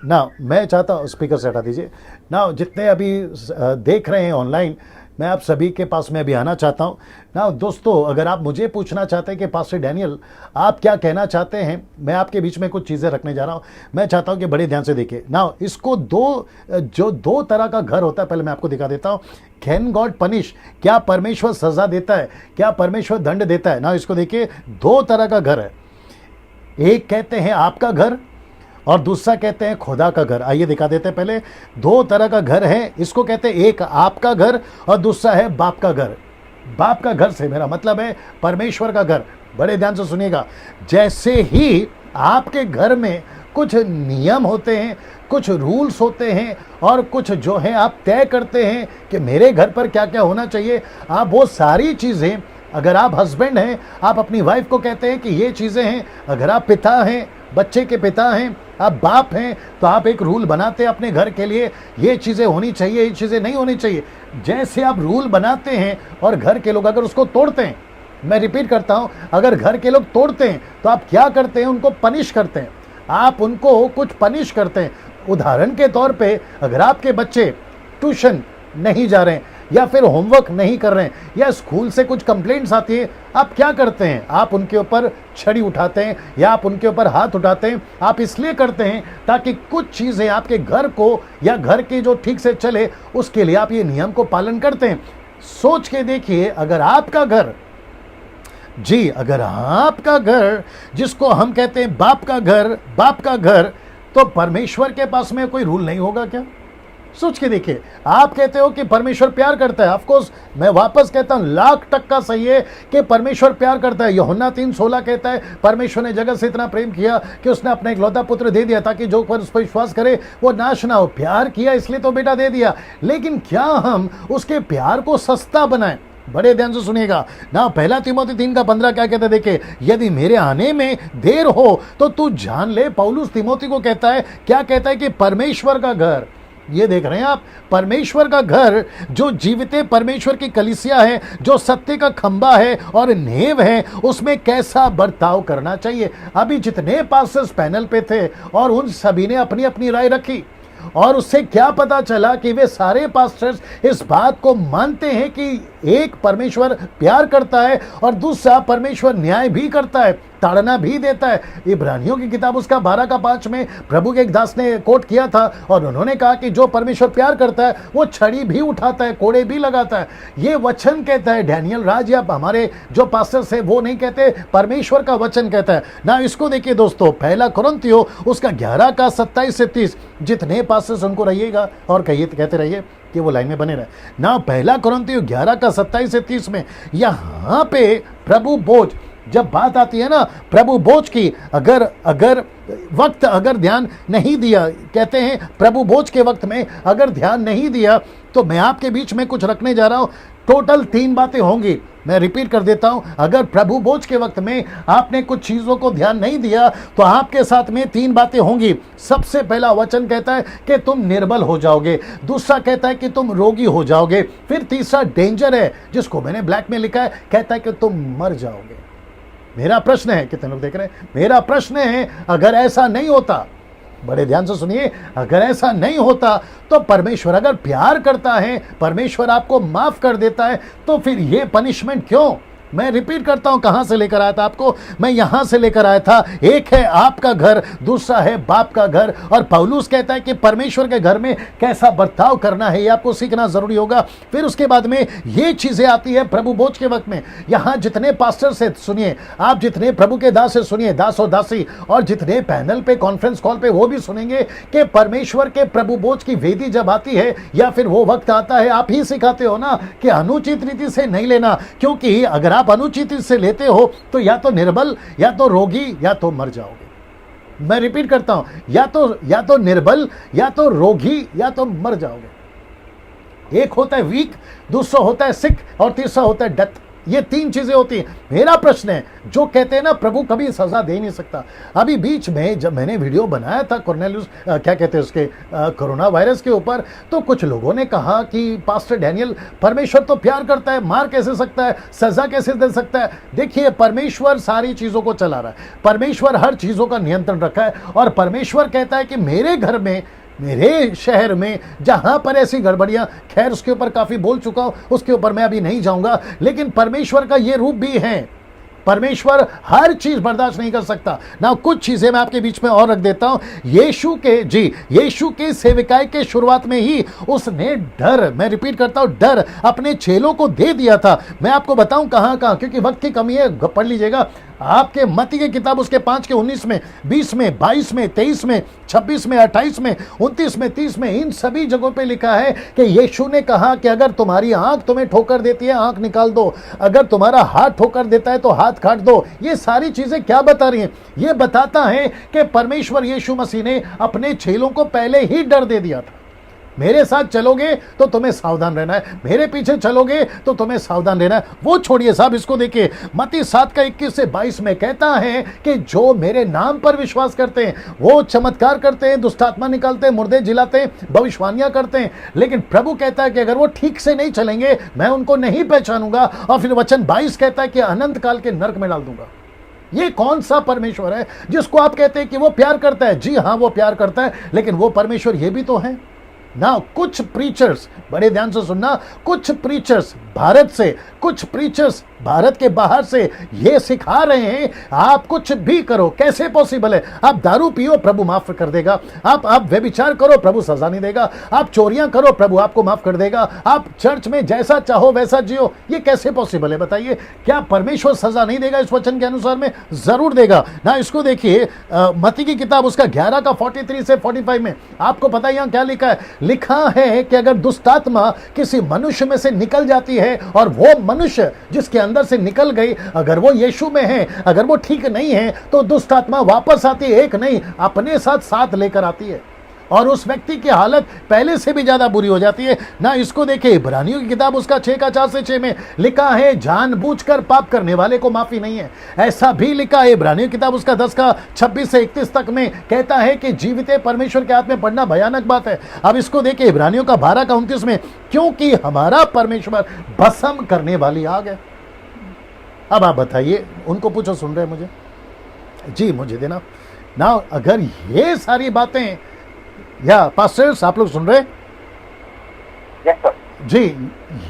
ना मैं चाहता हूँ, स्पीकर से हटा दीजिए ना, जितने अभी देख रहे हैं ऑनलाइन, मैं आप सभी के पास में अभी आना चाहता हूँ ना। दोस्तों, अगर आप मुझे पूछना चाहते हैं कि पास्टर डैनियल आप क्या कहना चाहते हैं, मैं आपके बीच में कुछ चीज़ें रखने जा रहा हूँ। मैं चाहता हूँ कि बड़े ध्यान से देखिए ना। इसको दो तरह का घर होता है, पहले मैं आपको दिखा देता हूँ। कैन गॉड पनिश, क्या परमेश्वर सजा देता है, क्या परमेश्वर दंड देता है ना? इसको देखिए, दो तरह का घर है। एक कहते हैं आपका घर और दूसरा कहते हैं खुदा का घर। आइए दिखा देते हैं। पहले दो तरह का घर है, इसको कहते हैं एक आपका घर और दूसरा है बाप का घर। बाप का घर से मेरा मतलब है परमेश्वर का घर। बड़े ध्यान से सुनिएगा, जैसे ही आपके घर में कुछ नियम होते हैं, कुछ रूल्स होते हैं और कुछ जो है आप तय करते हैं कि मेरे घर पर क्या क्या होना चाहिए, आप वो सारी चीज़ें, अगर आप हस्बैंड हैं आप अपनी वाइफ को कहते हैं कि ये चीज़ें हैं, अगर आप पिता हैं, बच्चे के पिता हैं, आप बाप हैं, तो आप एक रूल बनाते हैं अपने घर के लिए, ये चीज़ें होनी चाहिए, ये चीज़ें नहीं होनी चाहिए। जैसे आप रूल बनाते हैं और घर के लोग अगर उसको तोड़ते हैं, मैं रिपीट करता हूं, अगर घर के लोग तोड़ते हैं तो आप क्या करते हैं? उनको पनिश करते हैं, आप उनको कुछ पनिश करते हैं। उदाहरण के तौर पे, अगर आपके बच्चे ट्यूशन नहीं जा रहे हैं या फिर होमवर्क नहीं कर रहे हैं या स्कूल से कुछ कंप्लेंट्स आती है, आप क्या करते हैं? आप उनके ऊपर छड़ी उठाते हैं या आप उनके ऊपर हाथ उठाते हैं। आप इसलिए करते हैं ताकि कुछ चीज़ें आपके घर को या घर के जो ठीक से चले, उसके लिए आप ये नियम को पालन करते हैं। सोच के देखिए, अगर आपका घर, जी अगर आपका घर, जिसको हम कहते हैं बाप का घर, तो परमेश्वर के पास में कोई रूल नहीं होगा क्या? सोच के देखिए। आप कहते हो कि परमेश्वर प्यार करता है, ऑफ कोर्स मैं वापस कहता हूं, 1,00,000% सही है कि परमेश्वर प्यार करता है। यूहन्ना 3:16 कहता है परमेश्वर ने जगत से इतना प्रेम किया कि उसने अपना इकलौता पुत्र दे दिया ताकि जो पर उस पर विश्वास करे वो नाश ना हो। प्यार किया इसलिए तो बेटा दे दिया, लेकिन क्या हम उसके प्यार को सस्ता बनाएं? बड़े ध्यान से सुनिएगा ना। 1 तीमुथियुस 3:15 क्या कहता है? देखिए, यदि मेरे आने में देर हो तो तू जान ले, पौलुस तीमुथि को कहता है, क्या कहता है? कि परमेश्वर का घर, ये देख रहे हैं आप, परमेश्वर का घर, जो जीवित परमेश्वर की कलीसिया है, जो सत्य का खंबा है और नींव है, उसमें कैसा बर्ताव करना चाहिए। अभी जितने पास्टर्स पैनल पे थे और उन सभी ने अपनी अपनी राय रखी, और उससे क्या पता चला कि वे सारे पास्टर्स इस बात को मानते हैं कि एक परमेश्वर प्यार करता है और दूसरा परमेश्वर न्याय भी करता है, ताड़ना भी देता है। इब्रानियों की किताब उसका 12:5 में प्रभु के एक दास ने कोट किया था और उन्होंने कहा कि जो परमेश्वर प्यार करता है वो छड़ी भी उठाता है, कोड़े भी लगाता है। ये वचन कहता है डैनियल राज, या हमारे जो पास्टर्स है वो नहीं कहते, परमेश्वर का वचन कहता है ना। इसको देखिए दोस्तों, 1 कुरिन्थियों उसका 11:27 से 30, जितने पास्टर्स उनको रहिएगा और कहिए, कहते रहिए कि वो लाइन में बने रहे ना। 1 कुरिन्थियों 11:27 से 30 में यहाँ पे प्रभु बोझ जब बात आती है ना प्रभु बोझ की, अगर वक्त अगर ध्यान नहीं दिया, कहते हैं प्रभु बोझ के वक्त में अगर ध्यान नहीं दिया, तो मैं आपके बीच में कुछ रखने जा रहा हूं। टोटल 3 बातें होंगी। मैं रिपीट कर देता हूं, अगर प्रभु बोझ के वक्त में आपने कुछ चीजों को ध्यान नहीं दिया तो आपके साथ में 3 बातें होंगी। सबसे पहला वचन कहता है कि तुम निर्बल हो जाओगे, दूसरा कहता है कि तुम रोगी हो जाओगे, फिर तीसरा डेंजर है जिसको मैंने ब्लैक में लिखा है, कहता है कि तुम मर जाओगे। मेरा प्रश्न है, कितने लोग देख रहे हैं, मेरा प्रश्न है, अगर ऐसा नहीं होता, बड़े ध्यान से सुनिए, अगर ऐसा नहीं होता तो परमेश्वर अगर प्यार करता है, परमेश्वर आपको माफ कर देता है, तो फिर ये पनिशमेंट क्यों? मैं रिपीट करता हूं, कहां से लेकर आया था आपको, मैं यहां से लेकर आया था। एक है आपका घर, दूसरा है बाप का घर। और पौलुस कहता है कि परमेश्वर के घर में कैसा बर्ताव करना है, ये आपको सीखना जरूरी होगा। फिर उसके बाद में ये चीजें आती है प्रभु बोझ के वक्त में। यहां जितने पास्टर से सुनिए, आप जितने प्रभु के दास से सुनिए, दास और दासी, और जितने पैनल पे कॉन्फ्रेंस कॉल पे वो भी सुनेंगे कि परमेश्वर के प्रभु बोझ की वेदी जब आती है, या फिर वो वक्त आता है, आप ही सिखाते हो ना कि अनुचित रीति से नहीं लेना, क्योंकि अगर आप अनुचित से लेते हो तो या तो निर्बल, या तो रोगी, या तो मर जाओगे। मैं रिपीट करता हूं, या तो निर्बल, या तो रोगी, या तो मर जाओगे। एक होता है वीक, दूसरा होता है सिक, और तीसरा होता है डेथ। ये 3 चीजें होती हैं। मेरा प्रश्न है, जो कहते हैं ना प्रभु कभी सजा दे नहीं सकता, अभी बीच में जब मैंने वीडियो बनाया था कोरोनेलियस क्या कहते हैं उसके कोरोना वायरस के ऊपर, तो कुछ लोगों ने कहा कि पास्टर डैनियल, परमेश्वर तो प्यार करता है, मार कैसे सकता है, सजा कैसे दे सकता है? देखिए, परमेश्वर सारी चीजों को चला रहा है, परमेश्वर हर चीजों का नियंत्रण रखा है, और परमेश्वर कहता है कि मेरे घर में, मेरे शहर में जहां पर ऐसी गड़बड़ियां, खैर उसके ऊपर काफी बोल चुका हूं, उसके ऊपर मैं अभी नहीं जाऊंगा, लेकिन परमेश्वर का यह रूप भी है। परमेश्वर हर चीज बर्दाश्त नहीं कर सकता ना। कुछ चीजें मैं आपके बीच में और रख देता हूं। यीशु के सेविकाई के शुरुआत में ही उसने डर, मैं रिपीट करता हूं, डर अपने चेलों को दे दिया था। मैं आपको बताऊं कहां, क्योंकि वक्त की कमी है, पढ़ लीजिएगा आपके मत्ती की किताब उसके 5 के 19 में, 20 में, 22 में, 23 में, 26 में, 28 में, 29 में, 30 में, इन सभी जगहों पे लिखा है कि यीशु ने कहा कि अगर तुम्हारी आंख तुम्हें ठोकर देती है, आंख निकाल दो, अगर तुम्हारा हाथ ठोकर देता है तो हाथ काट दो। ये सारी चीजें क्या बता रही हैं? ये बताता है कि परमेश्वर यीशु मसीह ने अपने चेलों को पहले ही डर दे दिया था। मेरे साथ चलोगे तो तुम्हें सावधान रहना है, मेरे पीछे चलोगे तो तुम्हें सावधान रहना है। वो छोड़िए साहब, इसको देखिए, मत्ती 7 का 21 से 22 में कहता है कि जो मेरे नाम पर विश्वास करते हैं वो चमत्कार करते हैं, दुष्टात्मा निकालते हैं, मुर्दे जिलाते हैं, भविष्यवाणियां करते हैं। लेकिन प्रभु कहता है कि अगर वो ठीक से नहीं चलेंगे, मैं उनको नहीं पहचानूंगा। और फिर वचन 22 कहता है कि अनंत काल के नरक में डाल दूंगा। ये कौन सा परमेश्वर है जिसको आप कहते हैं कि वो प्यार करता है? जी हाँ, वो प्यार करता है, लेकिन वो परमेश्वर ये भी तो है ना। कुछ प्रीचर्स, बड़े ध्यान से सुनना, कुछ प्रीचर्स भारत से, कुछ प्रीचर्स भारत के बाहर से ये सिखा रहे हैं आप कुछ भी करो। कैसे पॉसिबल है? आप दारू पियो, प्रभु माफ कर देगा। आप व्यभिचार करो, प्रभु सजा नहीं देगा। आप चोरियां करो, प्रभु आपको माफ कर देगा। आप चर्च में जैसा चाहो वैसा जियो। ये कैसे पॉसिबल है बताइए? क्या परमेश्वर सजा नहीं देगा इस वचन के अनुसार में? जरूर देगा ना। इसको देखिए, मत्ती की किताब उसका 11 का 43 से 45 में आपको पता है यहां क्या लिखा है? लिखा है कि अगर दुष्टात्मा किसी मनुष्य में से निकल जाती है, और वो मनुष्य जिसके अंदर से निकल गई, अगर वो यीशु में है, अगर वो ठीक नहीं है, तो दुष्ट आत्मा वापस आती है, एक नहीं अपने साथ 7 लेकर आती है, और उस व्यक्ति की हालत पहले से भी ज्यादा बुरी हो जाती है ना। इसको देखिए, इब्रानियों की किताब उसका 6 का 4 से 6 में लिखा है जानबूझकर पाप करने वाले को माफी नहीं है। ऐसा भी लिखा है इब्रानियों की किताब उसका 10 का 26 से 31 तक में, कहता है कि जीवित परमेश्वर के हाथ में पड़ना भयानक बात है। अब इसको देखिए, इब्रानियों का 12 का 29 में, क्योंकि हमारा परमेश्वर भस्म करने वाली आग है। अब आप बताइए, उनको पूछो, सुन रहे मुझे? जी मुझे देना ना। अगर ये सारी बातें, या पास्टर्स आप लोग सुन रहे? Yes sir. जी,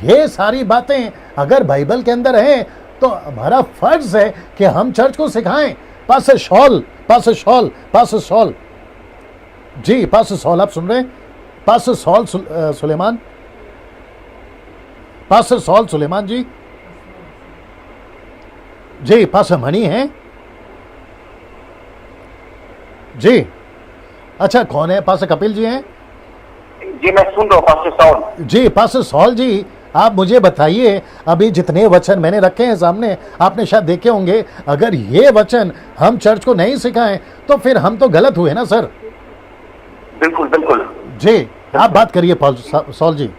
ये सारी बातें अगर बाइबल के अंदर हैं तो हमारा फर्ज है कि हम चर्च को सिखाएं। Pastor Saul ji, pastor Saul आप सुन रहे? Pastor Saul Suleman, pastor Saul Suleman ji, जी पास्टर मणि हैं जी। अच्छा, कौन है? पास्टर कपिल जी हैं? जी मैं सुन रहा हूँ पास्टर सॉल। जी पास्टर सॉल जी, आप मुझे बताइए, अभी जितने वचन मैंने रखे हैं सामने, आपने शायद देखे होंगे, अगर ये वचन हम चर्च को नहीं सिखाएं तो फिर हम तो गलत हुए ना सर। बिल्कुल बिल्कुल जी, आप बात करिए सॉल जी।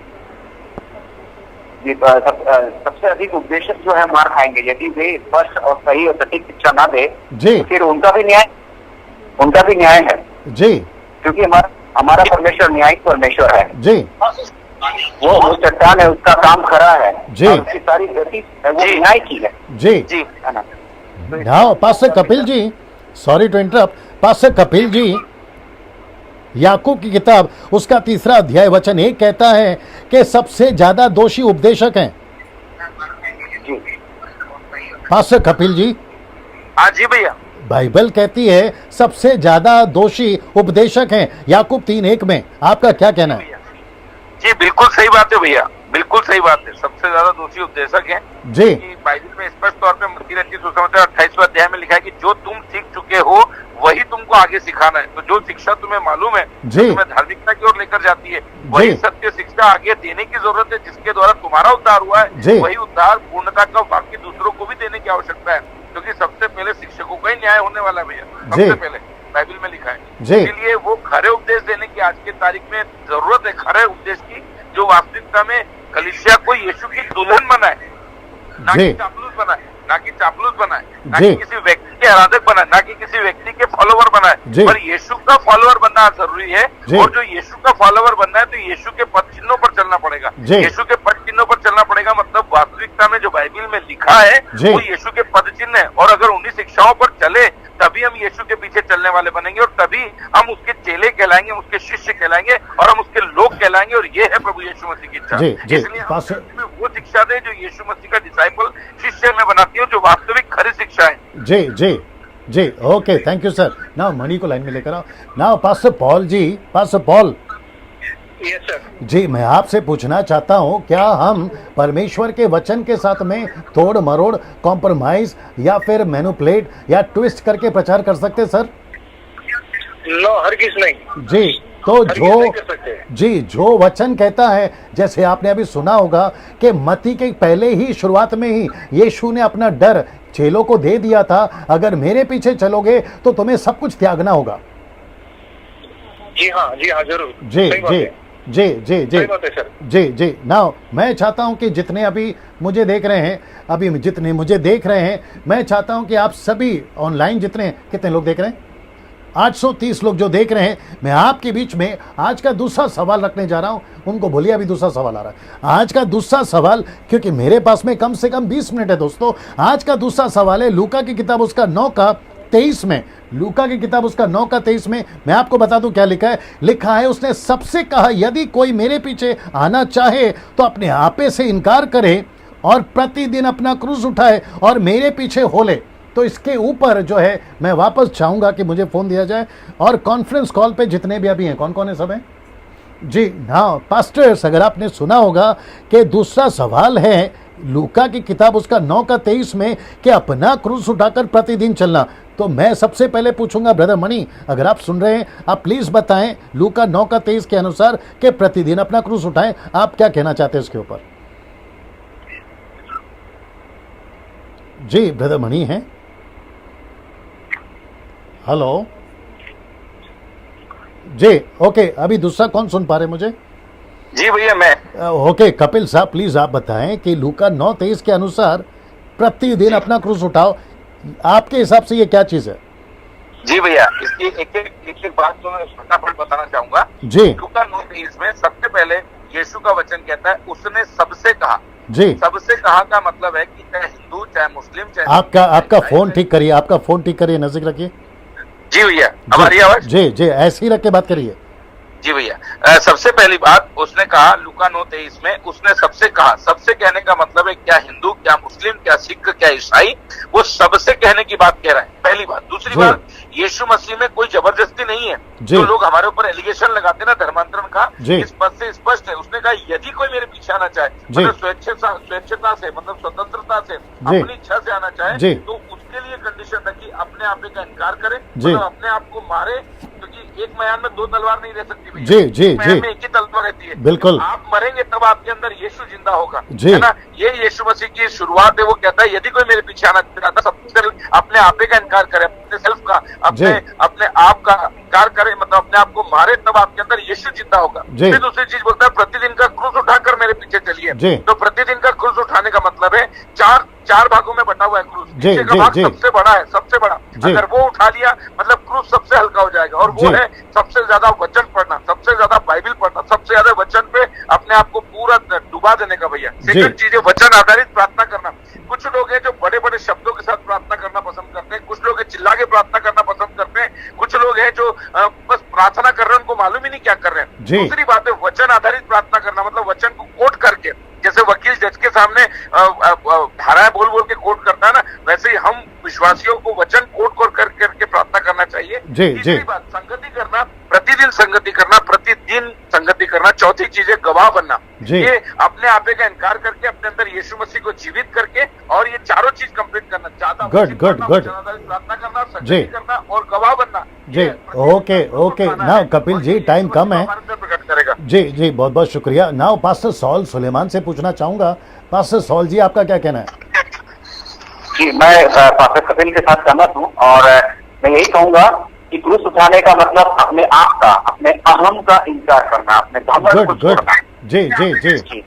जी, सबसे अधिक उपदेशक जो है मार खाएंगे यदि वे स्पष्ट और सही और सटीक शिक्षा ना दे। जी, फिर उनका भी न्याय है जी, क्योंकि हमारा परमेश्वर न्यायी परमेश्वर है। जी, वो चट्टान है, उसका काम खरा है जी। और उसकी सारी गति है वो न्याय की है। जी। जी है ना? Now pastor Kapil ji, sorry to interrupt, pastor Kapil ji, Yakub की किताब उसका 3 अध्याय वचन 1 कहता है कि सबसे ज्यादा दोषी उपदेशक हैं। जी पास्टर कपिल जी, हाँ जी भैया। बाइबल कहती है सबसे ज्यादा दोषी उपदेशक हैं याकूब 3:1 में। आपका क्या कहना है? जी बिल्कुल सही बात है भैया, बिल्कुल सही बात है। सबसे ज्यादा दोषी उपदेशक हैं। जी, कि बाइबल में स्पष्ट तौर पे मत्ती रचित सुसमाचार 28वें अध्याय में लिखा है कि जो तुम सीख चुके हो वही तुमको आगे सिखाना है। तो जो शिक्षा तुम्हें मालूम है, जी। तुम्हें धार्मिकता की ओर लेकर जाती है, वही सत्य शिक्षा आगे देने की जरूरत है, जिसके द्वारा तुम्हारा उद्धार हुआ जी। है। वही उद्धार पूर्णता का बाकी दूसरों को भी देने की आवश्यकता है, क्योंकि सबसे पहले शिक्षकों का ही न्याय होने वाला है भैया। सबसे पहले बाइबल में लिखा है। जी। इसलिए वो खरे उपदेश देने की आज के तारीख में जरूरत है, खरे उपदेश की, जो वास्तविकता में कलीसिया को यीशु की दुल्हन बनाए, ना कि चापलूस बनाए, ना कि चापलूस बनाए, ना कि किसी व्यक्ति के आराधक बनाए, ना कि किसी व्यक्ति के फॉलोवर बनाए, पर यीशु का फॉलोवर बनना जरूरी है। और जो यीशु का फॉलोवर बनना है तो यीशु के पद चिन्हों पर चलना पड़ेगा। यीशु के पद चिन्हों पर चलना पड़ेगा, मतलब वास्तविकता में जो बाइबल में लिखा है वो यीशु के पद चिन्ह है। और अगर उन्हीं शिक्षाओं पर चले तभी हम यीशु के पीछे चलने वाले बनेंगे, और तभी हम उसके चेले कहलाएंगे, उसके शिष्य कहलाएंगे, और हम उसके लोग कहलाएंगे। और ये है प्रभु यीशु मसीह की इच्छा। इसलिए हमें वो शिक्षा दे जो यीशु मसीह का डिसाइपल शिष्य में बनाती है, जो वास्तविक खरी शिक्षा है। जी जी जी, okay, thank you sir. Now Mani को लाइन में लेकर आओ। Now pastor Paul ji, pastor Paul yes sir. जी, मैं आपसे पूछना चाहता हूं, क्या हम परमेश्वर के वचन के साथ में तोड़ मरोड़, कॉम्प्रोमाइज या फिर मैनिपुलेट या ट्विस्ट करके प्रचार कर सकते सर? नो, हरगिज नहीं जी। तो जो वचन कहता है, जैसे आपने अभी सुना होगा कि मत्ती के पहले ही शुरुआत में ही यीशु ने अपना डर चेलों को दे दिया था, अगर मेरे पीछे चलोगे तो तुम्हें सब कुछ त्यागना होगा। जी हाँ जरूर। जी जी जी जी जी जी जी। नाउ मैं चाहता हूं कि जितने अभी मुझे देख रहे हैं, मैं चाहता हूं कि आप सभी ऑनलाइन कितने लोग देख रहे हैं, 830 लोग जो देख रहे हैं, मैं आपके बीच में आज का दूसरा सवाल रखने जा रहा हूं। उनको बोलिए अभी दूसरा सवाल आ रहा है। आज का दूसरा सवाल, क्योंकि मेरे पास में कम से कम 20 मिनट है दोस्तों। आज का दूसरा सवाल है लूका की किताब उसका 9:23 में। लूका की किताब उसका 9:23 में मैं आपको बता दूं क्या लिखा है। लिखा है, उसने सबसे कहा, यदि कोई मेरे पीछे आना चाहे तो अपने आपे से इनकार करे और प्रतिदिन अपना क्रूस उठाए और मेरे पीछे हो ले। तो इसके ऊपर जो है मैं वापस चाहूंगा कि मुझे फोन दिया जाए, और कॉन्फ्रेंस कॉल पे जितने भी अभी हैं, कौन है सब हैं जी। हाँ पास्टर्स, अगर आपने सुना होगा कि दूसरा सवाल है लूका की किताब उसका 9:23 में कि अपना क्रूस उठाकर प्रतिदिन चलना। तो मैं सबसे पहले पूछूंगा ब्रदर मणि, अगर आप सुन रहे हैं आप प्लीज बताएं लूका 9:23 के अनुसार कि प्रतिदिन अपना क्रूस उठाएं, आप क्या कहना चाहते हैं इसके ऊपर? जी ब्रदर मणि हैं? हेलो जी, ओके। अभी दूसरा कौन सुन पा रहे मुझे? जी भैया मैं। ओके कपिल साहब, प्लीज आप बताएं कि लूका 9:23 के अनुसार प्रतिदिन अपना क्रूस उठाओ, आपके हिसाब से ये क्या चीज है? जी भैया, इसकी एक बात तो मैं फटाफट बताना चाहूंगा जी। लूका 9:23 में सबसे पहले यीशु का वचन कहता है, उसने सबसे कहा। जी, सबसे कहा का मतलब है कि चाहे हिंदू, चाहे मुस्लिम, चाहे आपका फोन ठीक करिए, आपका फोन ठीक करिए, नजदीक रखिए। जी भैया, हमारी आवाज? जी जी, ऐसे ही रख के बात करिए। जी भैया, सबसे पहली बात उसने कहा लूका 9:23 में, उसने सबसे कहा। सबसे कहने का मतलब है क्या हिंदू, क्या मुस्लिम, क्या सिख, क्या ईसाई, वो सबसे कहने की बात कह रहा है, पहली बात। दूसरी बात, यीशु मसीह में कोई जबरदस्ती नहीं है। जो लोग हमारे ऊपर एलिगेशन लगाते ना धर्मांतरण का, इस पद से स्पष्ट है। उसने कहा यदि कोई मेरे पीछे आना चाहे, मतलब स्वेच्छता से, मतलब स्वतंत्रता से, अपनी इच्छा से आना चाहे, तो उसके लिए कंडीशन था कि अपने आप का इनकार करे, मतलब अपने आप को मारे, क्योंकि एक मयान में दो तलवार नहीं रह सकती भैया। जी, जी, एक मयान जी। में एक ही तलवार रहती है। बिल्कुल। आप मरेंगे तब आपके अंदर यीशु जिंदा होगा, जी। है ना। ये यीशु मसीह की शुरुआत है। वो कहता है यदि कोई मेरे पीछे आना चाहता, सबसे पहले अपने आपे का इनकार करे, अपने सेल्फ का, अपने अपने आप का इनकार करे, मतलब अपने आप को मारे, तब आपके अंदर यीशु जिंदा होगा। जी। फिर दूसरी चीज बोलता है प्रतिदिन का क्रूस उठाकर मेरे पीछे जी। चलिए। तो प्रतिदिन का क्रूस उठाने का मतलब है चार भागों में बटा हुआ है क्रूस। जी, नीचे का जी, भाग जी। सबसे बड़ा है, सबसे बड़ा। जी। अगर वो उठा लिया मतलब क्रूस सबसे हल्का हो जाएगा। और वो जी। है सबसे ज्यादा वचन पढ़ना, सबसे ज्यादा बाइबल पढ़ना, सबसे ज्यादा वचन पे अपने आप को पूरा डुबा देने का भैया। सेकंड चीज है वचन आधारित प्रार्थना करना। कुछ लोग हैं जो बड़े बड़े शब्दों के साथ प्रार्थना करना पसंद करते हैं, कुछ लोग हैं चिल्ला के प्रार्थना करना पसंद करते हैं, कुछ लोग हैं जो बस प्रार्थना कर रहे हैं, उनको मालूम ही नहीं क्या कर रहे हैं। जी। दूसरी बात है वचन आधारित प्रार्थना करना, मतलब वचन को कोट करके, जैसे वकील जज के सामने धाराएं बोल बोल के कोट करता है ना, वैसे ही हम विश्वासियों को वचन कोट कोट करके प्रार्थना करना चाहिए। जी, तीसरी जी। बात संगति करना, प्रतिदिन संगति करना, प्रतिदिन संगति करना। चौथी चीज है गवाह बनना। जी। ये अपने आपे का इनकार करके अपने अंदर यीशु मसीह को जीवित करके, और ये चारों चीज कंप्लीट करना, ज्यादा Good, वचन good, पढ़ना, good. वचन आधारित प्रार्थना करना, जी। संगति करना और गवाह बनना। जी, okay, okay. Now Kapil ji, time कम है। प्रकट करेगा। जी जी, बहुत बहुत शुक्रिया। नाउ पास्टर सॉल सुलेमान से पूछना चाहूंगा। पास्टर सॉल जी, आपका क्या कहना है? जी, मैं पास्टर कपिल के साथ सहमत हूँ, और मैं यही कहूंगा कि क्रूस उठाने का मतलब अपने आप का, अपने अहम का इनकार करना, अपने घमंड को गुड गुड। छोड़ना। जी जी जी। जी।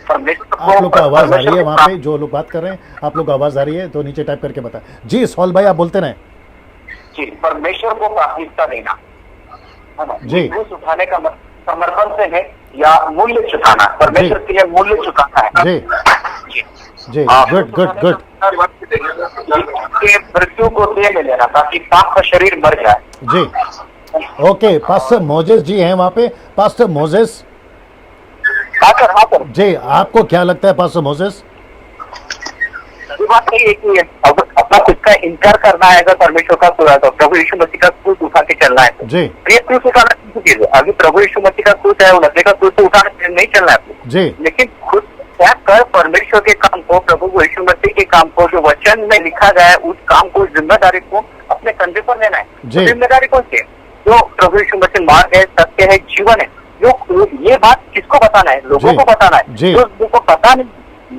परमेश्वर को- आप लोग को आवाज आ रही है परमेश्वर वहाँ पे, जो लोग बात कर रहे हैं, आप लोग को आवाज आ रही है तो नीचे टाइप करके बताएं। जी सॉल भाई, आप बोलते रहें। जी, परमेश्वर को प्राथमिकता देना, है ना। जी। क्रूस उठाने का मतलब समर्पण से है या मूल्य चुकाना, परमेश्वर के लिए मूल्य चुकाना है। जी जी। जी, हाँ, गुड गुड गुड। कि मृत्यु को दे में लेना, ताकि पाप का शरीर मर जाए। जी, ओके। पास्टर मोजेस जी हैं वहाँ पे। पास्टर मोजेस हाँ सर। जी, आपको क्या लगता है पास्टर मोजेस? ये बात सही है कि अपना खुद का इनकार करना है, अगर परमेश्वर का तो प्रभु यीशु मसीह का क्रूस उठा के चलना है तो जी ये क्रूस उठाना चीज है। अभी प्रभु यीशु मसीह का क्रूस है, वो नब्बे का क्रूस तो उठाना नहीं चलना है आपको। जी लेकिन खुद त्याग कर परमेश्वर के काम को, प्रभु यीशु मसीह के काम को, जो वचन में लिखा गया है, उस काम को, जिम्मेदारी को अपने कंधे पर लेना है। जी। जिम्मेदारी कौन सी है? जो प्रभु यीशु मसीह मार्ग है, सत्य है, जीवन है। जो ये बात किसको बताना है? लोगों जी। को बताना है। जी। जो लोगों को पता नहीं,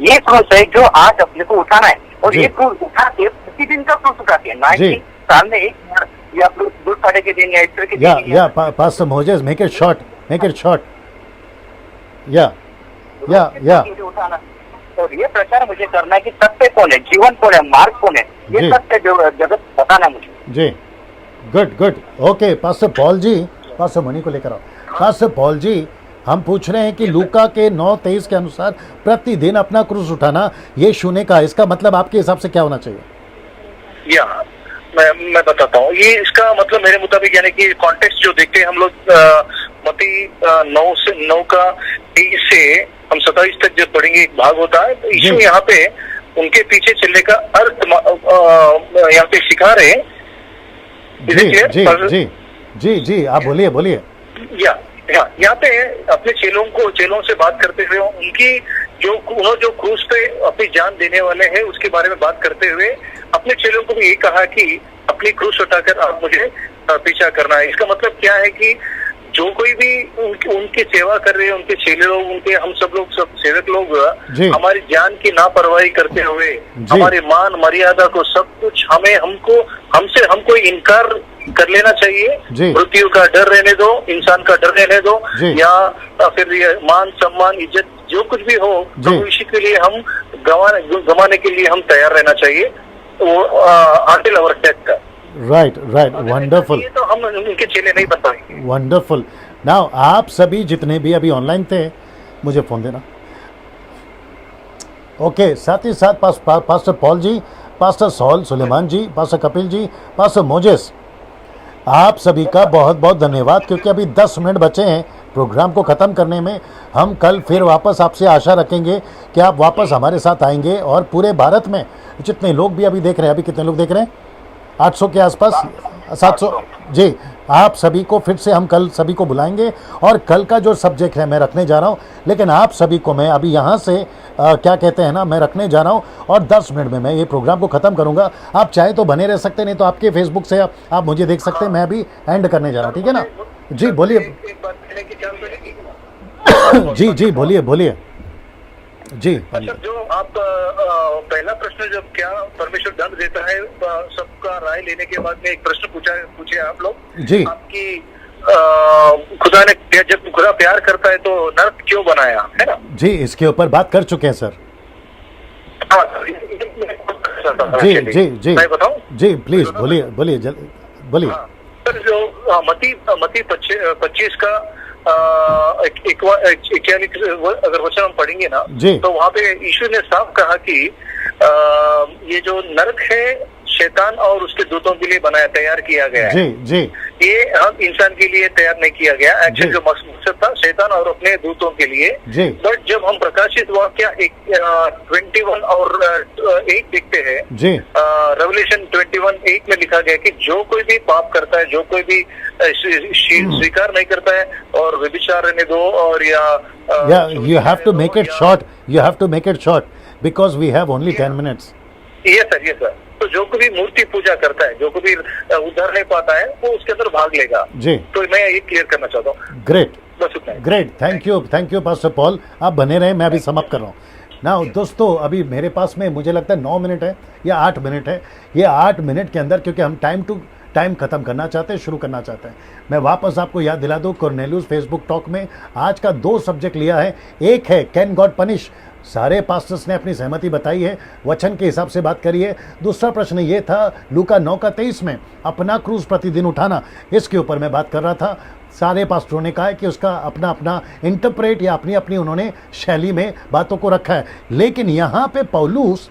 ये क्रूस है जो आज अपने को उठाना है। और जी। ये क्रूस उठा के प्रतिदिन का क्रूस उठाते हैं, ना जी। कि साल में एक बार या गुड फ्राइडे के दिन या ईस्टर के या दिन। या pastor Moses, make it short, make it short. या उठाना। और ये प्रचार मुझे करना है कि सत्य कौन है, जीवन कौन है, मार्ग कौन है, जी। ये सत्य जगत बताना है मुझे। जी, good good. Okay pastor Paul ji, pastor Mani को लेकर आओ। पास्टर पॉल जी, हम पूछ रहे हैं कि लूका के 9:23 के अनुसार प्रतिदिन अपना क्रूस उठाना यीशु ने कहा, इसका मतलब आपके हिसाब से क्या होना चाहिए? या मैं बताता हूँ। ये इसका मतलब मेरे मुताबिक यानी कि कॉन्टेक्स्ट जो देखते हैं हम लोग, मत्ती 9 का 23 से हम 27 तक जब पढ़ेंगे एक भाग होता है, तो यीशु यहाँ पे उनके पीछे चलने का अर्थ यहाँ पे सिखा रहे हैं। Is it ji clear? जी जी जी, आप बोलिए बोलिए। यहाँ पे अपने चेलों से बात करते हुए उनकी जो क्रूस पे अपनी जान देने वाले हैं उसके बारे में बात करते हुए अपने चेलों को भी यही कहा कि अपनी क्रूस उठाकर आप मुझे पीछा करना है। इसका मतलब क्या है कि जो कोई भी उनकी सेवा कर रहे हैं, उनके चेले लोग, उनके हम सब सेवक लोग हमारी जान की लापरवाही करते हुए हमारे मान मर्यादा को सब कुछ हमको इनकार कर लेना चाहिए। मृत्यु का डर रहने दो, इंसान का डर रहने दो, या फिर ये मान सम्मान इज्जत जो कुछ भी हो, प्रभु यीशु के लिए हम गंवाने के लिए हम तैयार रहना चाहिए, वो अंटिल आवर डेथ का। Right right, wonderful. ये तो हम उनके चेले नहीं बताएंगे। वंडरफुल। नाउ आप सभी जितने भी अभी ऑनलाइन थे, मुझे फोन देना। ओके, साथ ही साथ pastor Paul ji, pastor Saul Suleman जी, पास्टर कपिल जी, पास्टर मोजेस, आप सभी का बहुत बहुत धन्यवाद, क्योंकि अभी 10 मिनट बचे हैं प्रोग्राम को ख़त्म करने में। हम कल फिर वापस आपसे आशा रखेंगे कि आप वापस हमारे साथ आएंगे, और पूरे भारत में जितने लोग भी अभी देख रहे हैं, अभी कितने लोग देख रहे हैं? 800 के आसपास। 700 जी। आप सभी को फिर से हम कल सभी को बुलाएंगे और कल का जो सब्जेक्ट है मैं रखने जा रहा हूँ, लेकिन आप सभी को मैं अभी यहाँ से क्या कहते हैं ना, मैं रखने जा रहा हूँ और 10 मिनट में मैं ये प्रोग्राम को ख़त्म करूँगा। आप चाहे तो बने रह सकते, नहीं तो आपके फेसबुक से आप मुझे देख सकते हैं। मैं अभी एंड करने जा रहा हूँ, ठीक है ना? जी बोलिए। एक बात कहने की चांस मिलेगी? जी जी बोलिए बोलिए जी। अच्छा, जो आप पहला प्रश्न जब क्या परमेश्वर दंड देता है, सबका राय लेने के बाद में एक प्रश्न पूछे आप लोग जी। आपकी खुदा ने जब खुदा प्यार करता है तो नर्क क्यों बनाया, है ना? जी, इसके ऊपर बात कर चुके हैं सर। हाँ, जी जी जी मैं बताऊं? जी प्लीज बोलिए बोलिए बोलिए। हाँ, सर जो मती 25 का 41 अगर वचन हम पढ़ेंगे ना, जी। तो वहाँ पे यीशु ने साफ कहा कि ये जो नरक है शैतान और उसके दूतों के लिए बनाया, तैयार किया गया है। जी जी ये हम इंसान के लिए तैयार नहीं किया गया। एक्चुअली जी। जो मकसद था शैतान और अपने दूतों के लिए। जी। बट जब हम प्रकाशित वाक्य 21 और 8 देखते हैं, जी रेवल्यूशन 21:8 में लिखा गया कि जो कोई भी पाप करता है, जो कोई भी स्वीकार नहीं करता है, और व्यभिचार रहने दो, और या you have to make it short, you have to make it short because we have only 10 minutes. ये सर तो जो कोई भी मूर्ति पूजा करता है, जो कोई भी उद्धार नहीं पाता है, वो उसके अंदर भाग लेगा। जी। तो मैं ये क्लियर करना चाहता हूँ। ग्रेट बस उतना ही। Great, thank you pastor Paul. आप बने रहें, मैं अभी समाप्त कर रहा हूँ ना। दोस्तों अभी मेरे पास में मुझे लगता है 9 मिनट है या 8 मिनट है। ये 8 मिनट के अंदर, क्योंकि हम टाइम ख़त्म करना चाहते हैं, शुरू करना चाहते हैं, मैं वापस आपको याद दिला दूँ, कॉर्नेलियस फेसबुक टॉक में आज का 2 सब्जेक्ट लिया है। एक है कैन गॉड पनिश, सारे पास्टर्स ने अपनी सहमति बताई है, वचन के हिसाब से बात करी है। दूसरा प्रश्न ये था लूका 9:23 में अपना क्रूस प्रतिदिन उठाना, इसके ऊपर मैं बात कर रहा था। सारे पास्टरों ने कहा है कि उसका अपना अपना इंटरप्रेट या अपनी अपनी उन्होंने शैली में बातों को रखा है। लेकिन यहाँ पे पौलुस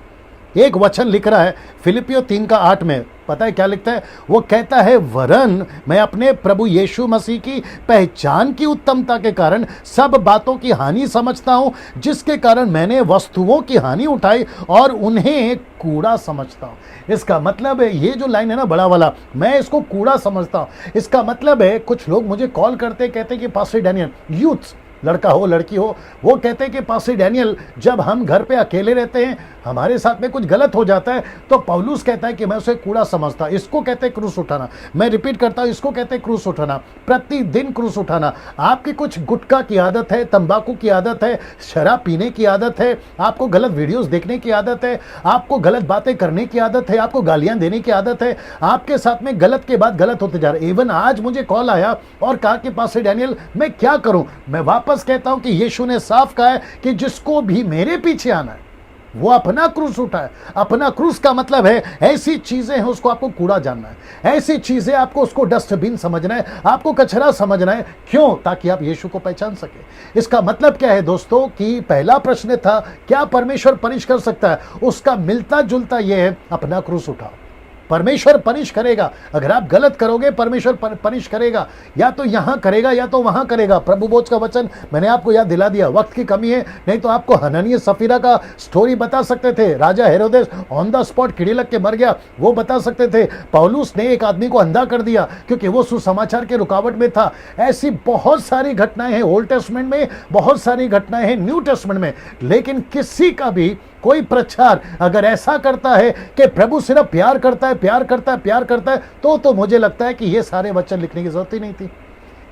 एक वचन लिख रहा है फिलिपियो 3:8 में, पता है क्या लिखता है? वो कहता है वरन मैं अपने प्रभु यीशु मसीह की पहचान की उत्तमता के कारण सब बातों की हानि समझता हूँ, जिसके कारण मैंने वस्तुओं की हानि उठाई और उन्हें कूड़ा समझता हूँ। इसका मतलब है, ये जो लाइन है ना बड़ा वाला, मैं इसको कूड़ा समझता हूँ, इसका मतलब है कुछ लोग मुझे कॉल करते कहते कि पास्टर डैनियल, यूथ लड़का हो लड़की हो, वो कहते हैं कि पास्टर डैनियल जब हम घर पे अकेले रहते हैं, हमारे साथ में कुछ गलत हो जाता है, तो पौलुस कहता है कि मैं उसे कूड़ा समझता। इसको कहते हैं क्रूस उठाना। मैं रिपीट करता हूँ, इसको कहते हैं क्रूस उठाना, प्रतिदिन क्रूस उठाना। आपकी कुछ गुटखा की आदत है, तंबाकू की आदत है, शराब पीने की आदत है, आपको गलत वीडियोस देखने की आदत है, आपको गलत बातें करने की आदत है, आपको गालियां देने की आदत है, आपके साथ में गलत के बाद गलत होते जा रहे। इवन आज मुझे कॉल आया और कहा कि पास्टर डैनियल मैं क्या करूं? मैं वापस कहता हूं कि यीशु ने साफ कहा है कि जिसको भी मेरे पीछे आना है वो अपना क्रूस उठाए। अपना क्रूस का मतलब है ऐसी चीजें हैं उसको आपको कूड़ा जानना है, ऐसी चीजें आपको उसको डस्टबिन समझना है, आपको कचरा समझना है। क्यों? ताकि आप यीशु को पहचान सके। इसका मतलब क्या है दोस्तों कि पहला प्रश्न था क्या परमेश्वर पनिश कर सकता है, उसका मिलता जुलता यह है अपना क्रूस उठाओ। परमेश्वर पनिश करेगा, अगर आप गलत करोगे परमेश्वर पनिश करेगा, या तो यहां करेगा या तो वहां करेगा। प्रभु बोझ का वचन मैंने आपको याद दिला दिया, वक्त की कमी है, नहीं तो आपको हननिया सफीरा का स्टोरी बता सकते थे। राजा हेरोदेस ऑन द स्पॉट कीड़े लग के मर गया, वो बता सकते थे। पौलुस ने एक आदमी को अंधा कर दिया क्योंकि वो सुसमाचार के रुकावट में था। ऐसी बहुत सारी घटनाएं हैं ओल्ड टेस्टमेंट में, बहुत सारी घटनाएं हैं न्यू टेस्टमेंट में, लेकिन किसी का भी कोई प्रचार अगर ऐसा करता है कि प्रभु सिर्फ प्यार करता है, प्यार करता है, प्यार करता है, तो मुझे लगता है कि ये सारे वचन लिखने की जरूरत ही नहीं थी।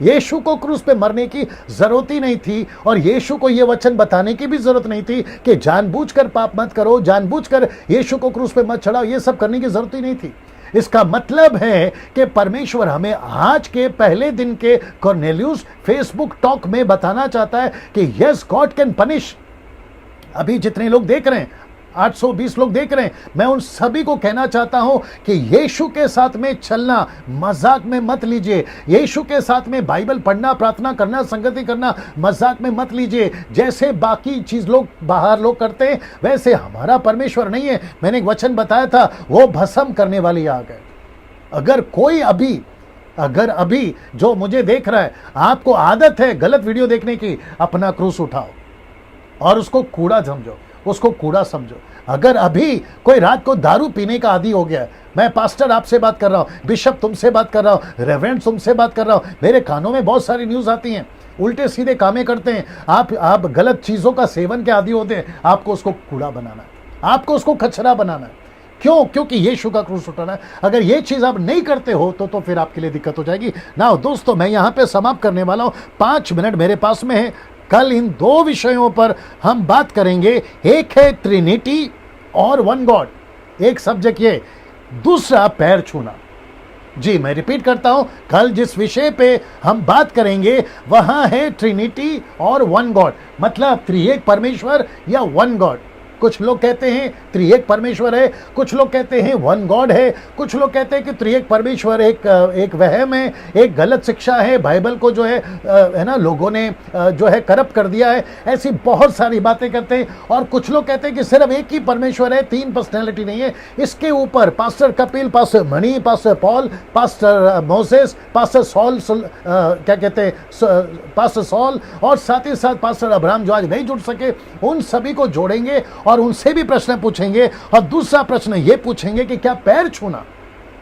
यीशु को क्रूस पे मरने की जरूरत ही नहीं थी, और यीशु को ये वचन बताने की भी जरूरत नहीं थी कि जानबूझकर पाप मत करो, जानबूझकर यीशु को क्रूस पे मत चढ़ाओ। ये सब करने की जरूरत ही नहीं थी। इसका मतलब है कि परमेश्वर हमें आज के पहले दिन के कॉर्नेलियस फेसबुक टॉक में बताना चाहता है कि यस गॉड कैन पनिश। अभी जितने लोग देख रहे हैं, 820 लोग देख रहे हैं, मैं उन सभी को कहना चाहता हूं कि यीशु के साथ में चलना मजाक में मत लीजिए। यीशु के साथ में बाइबल पढ़ना, प्रार्थना करना, संगति करना मजाक में मत लीजिए। जैसे बाकी चीज लोग बाहर लोग करते हैं वैसे हमारा परमेश्वर नहीं है। मैंने एक वचन बताया था, वो भस्म करने वाली आग है। अगर अभी जो मुझे देख रहा है, आपको आदत है गलत वीडियो देखने की, अपना क्रूस उठाओ और उसको कूड़ा समझो, उसको कूड़ा समझो। अगर अभी कोई रात को दारू पीने का आदी हो गया है, मैं पास्टर आपसे बात कर रहा हूँ, बिशप तुमसे बात कर रहा हूँ, रेवरेंड तुमसे बात कर रहा हूँ, मेरे कानों में बहुत सारी न्यूज़ आती हैं, उल्टे सीधे कामें करते हैं, आप गलत चीज़ों का सेवन के आदी होते हैं, आपको उसको कूड़ा बनाना है, आपको उसको कचरा बनाना है। क्यों? क्योंकि यीशु का क्रूस उठाना है। अगर ये चीज़ आप नहीं करते हो तो फिर आपके लिए दिक्कत हो जाएगी ना। दोस्तों, मैं यहाँ पे समाप्त करने वाला हूँ, 5 मिनट मेरे पास में है। कल इन 2 विषयों पर हम बात करेंगे। एक है ट्रिनिटी और वन गॉड, एक सब्जेक्ट ये, दूसरा पैर छूना। जी, मैं रिपीट करता हूं, कल जिस विषय पे हम बात करेंगे वहां है ट्रिनिटी और वन गॉड, मतलब त्रिएक परमेश्वर या वन गॉड। कुछ लोग कहते हैं त्रिएक परमेश्वर है, कुछ लोग कहते हैं वन गॉड है, कुछ लोग कहते हैं कि त्रिएक परमेश्वर एक वहम है, एक गलत शिक्षा है, बाइबल को जो है ना लोगों ने जो है करप्ट कर दिया है। ऐसी बहुत सारी बातें करते हैं। और कुछ लोग कहते हैं कि सिर्फ एक ही परमेश्वर है, 3 पर्सनैलिटी नहीं है। इसके ऊपर pastor Kapil, pastor Mani, pastor Paul, pastor Moses, pastor Saul, क्या कहते हैं, पास्टर सॉल, और साथ ही साथ पास्टर अब्राहम जो आज नहीं जुड़ सके, उन सभी को जोड़ेंगे और उनसे भी प्रश्न पूछेंगे। और दूसरा प्रश्न ये पूछेंगे कि क्या पैर छूना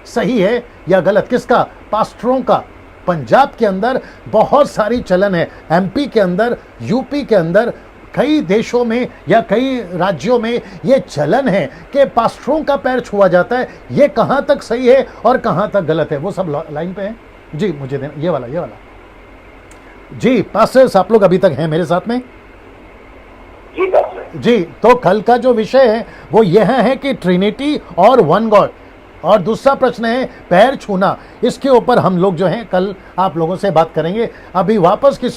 सही है या गलत। किसका? पास्टरों का। पंजाब के अंदर बहुत सारी चलन है, एमपी के अंदर, यूपी के अंदर, कई देशों में या कई राज्यों में ये चलन है कि पास्टरों का पैर छुआ जाता है। ये कहां तक सही है और कहां तक गलत है, वो सब लाइन पे है। जी, मुझे देना ये वाला। जी पास्टर्स, आप लोग अभी तक हैं मेरे साथ में? जी, तो कल का जो विषय है वो यह है कि ट्रिनिटी और वन गॉड, और दूसरा प्रश्न है पैर छूना। इसके ऊपर हम लोग जो हैं कल आप लोगों से बात करेंगे। अभी वापस किसी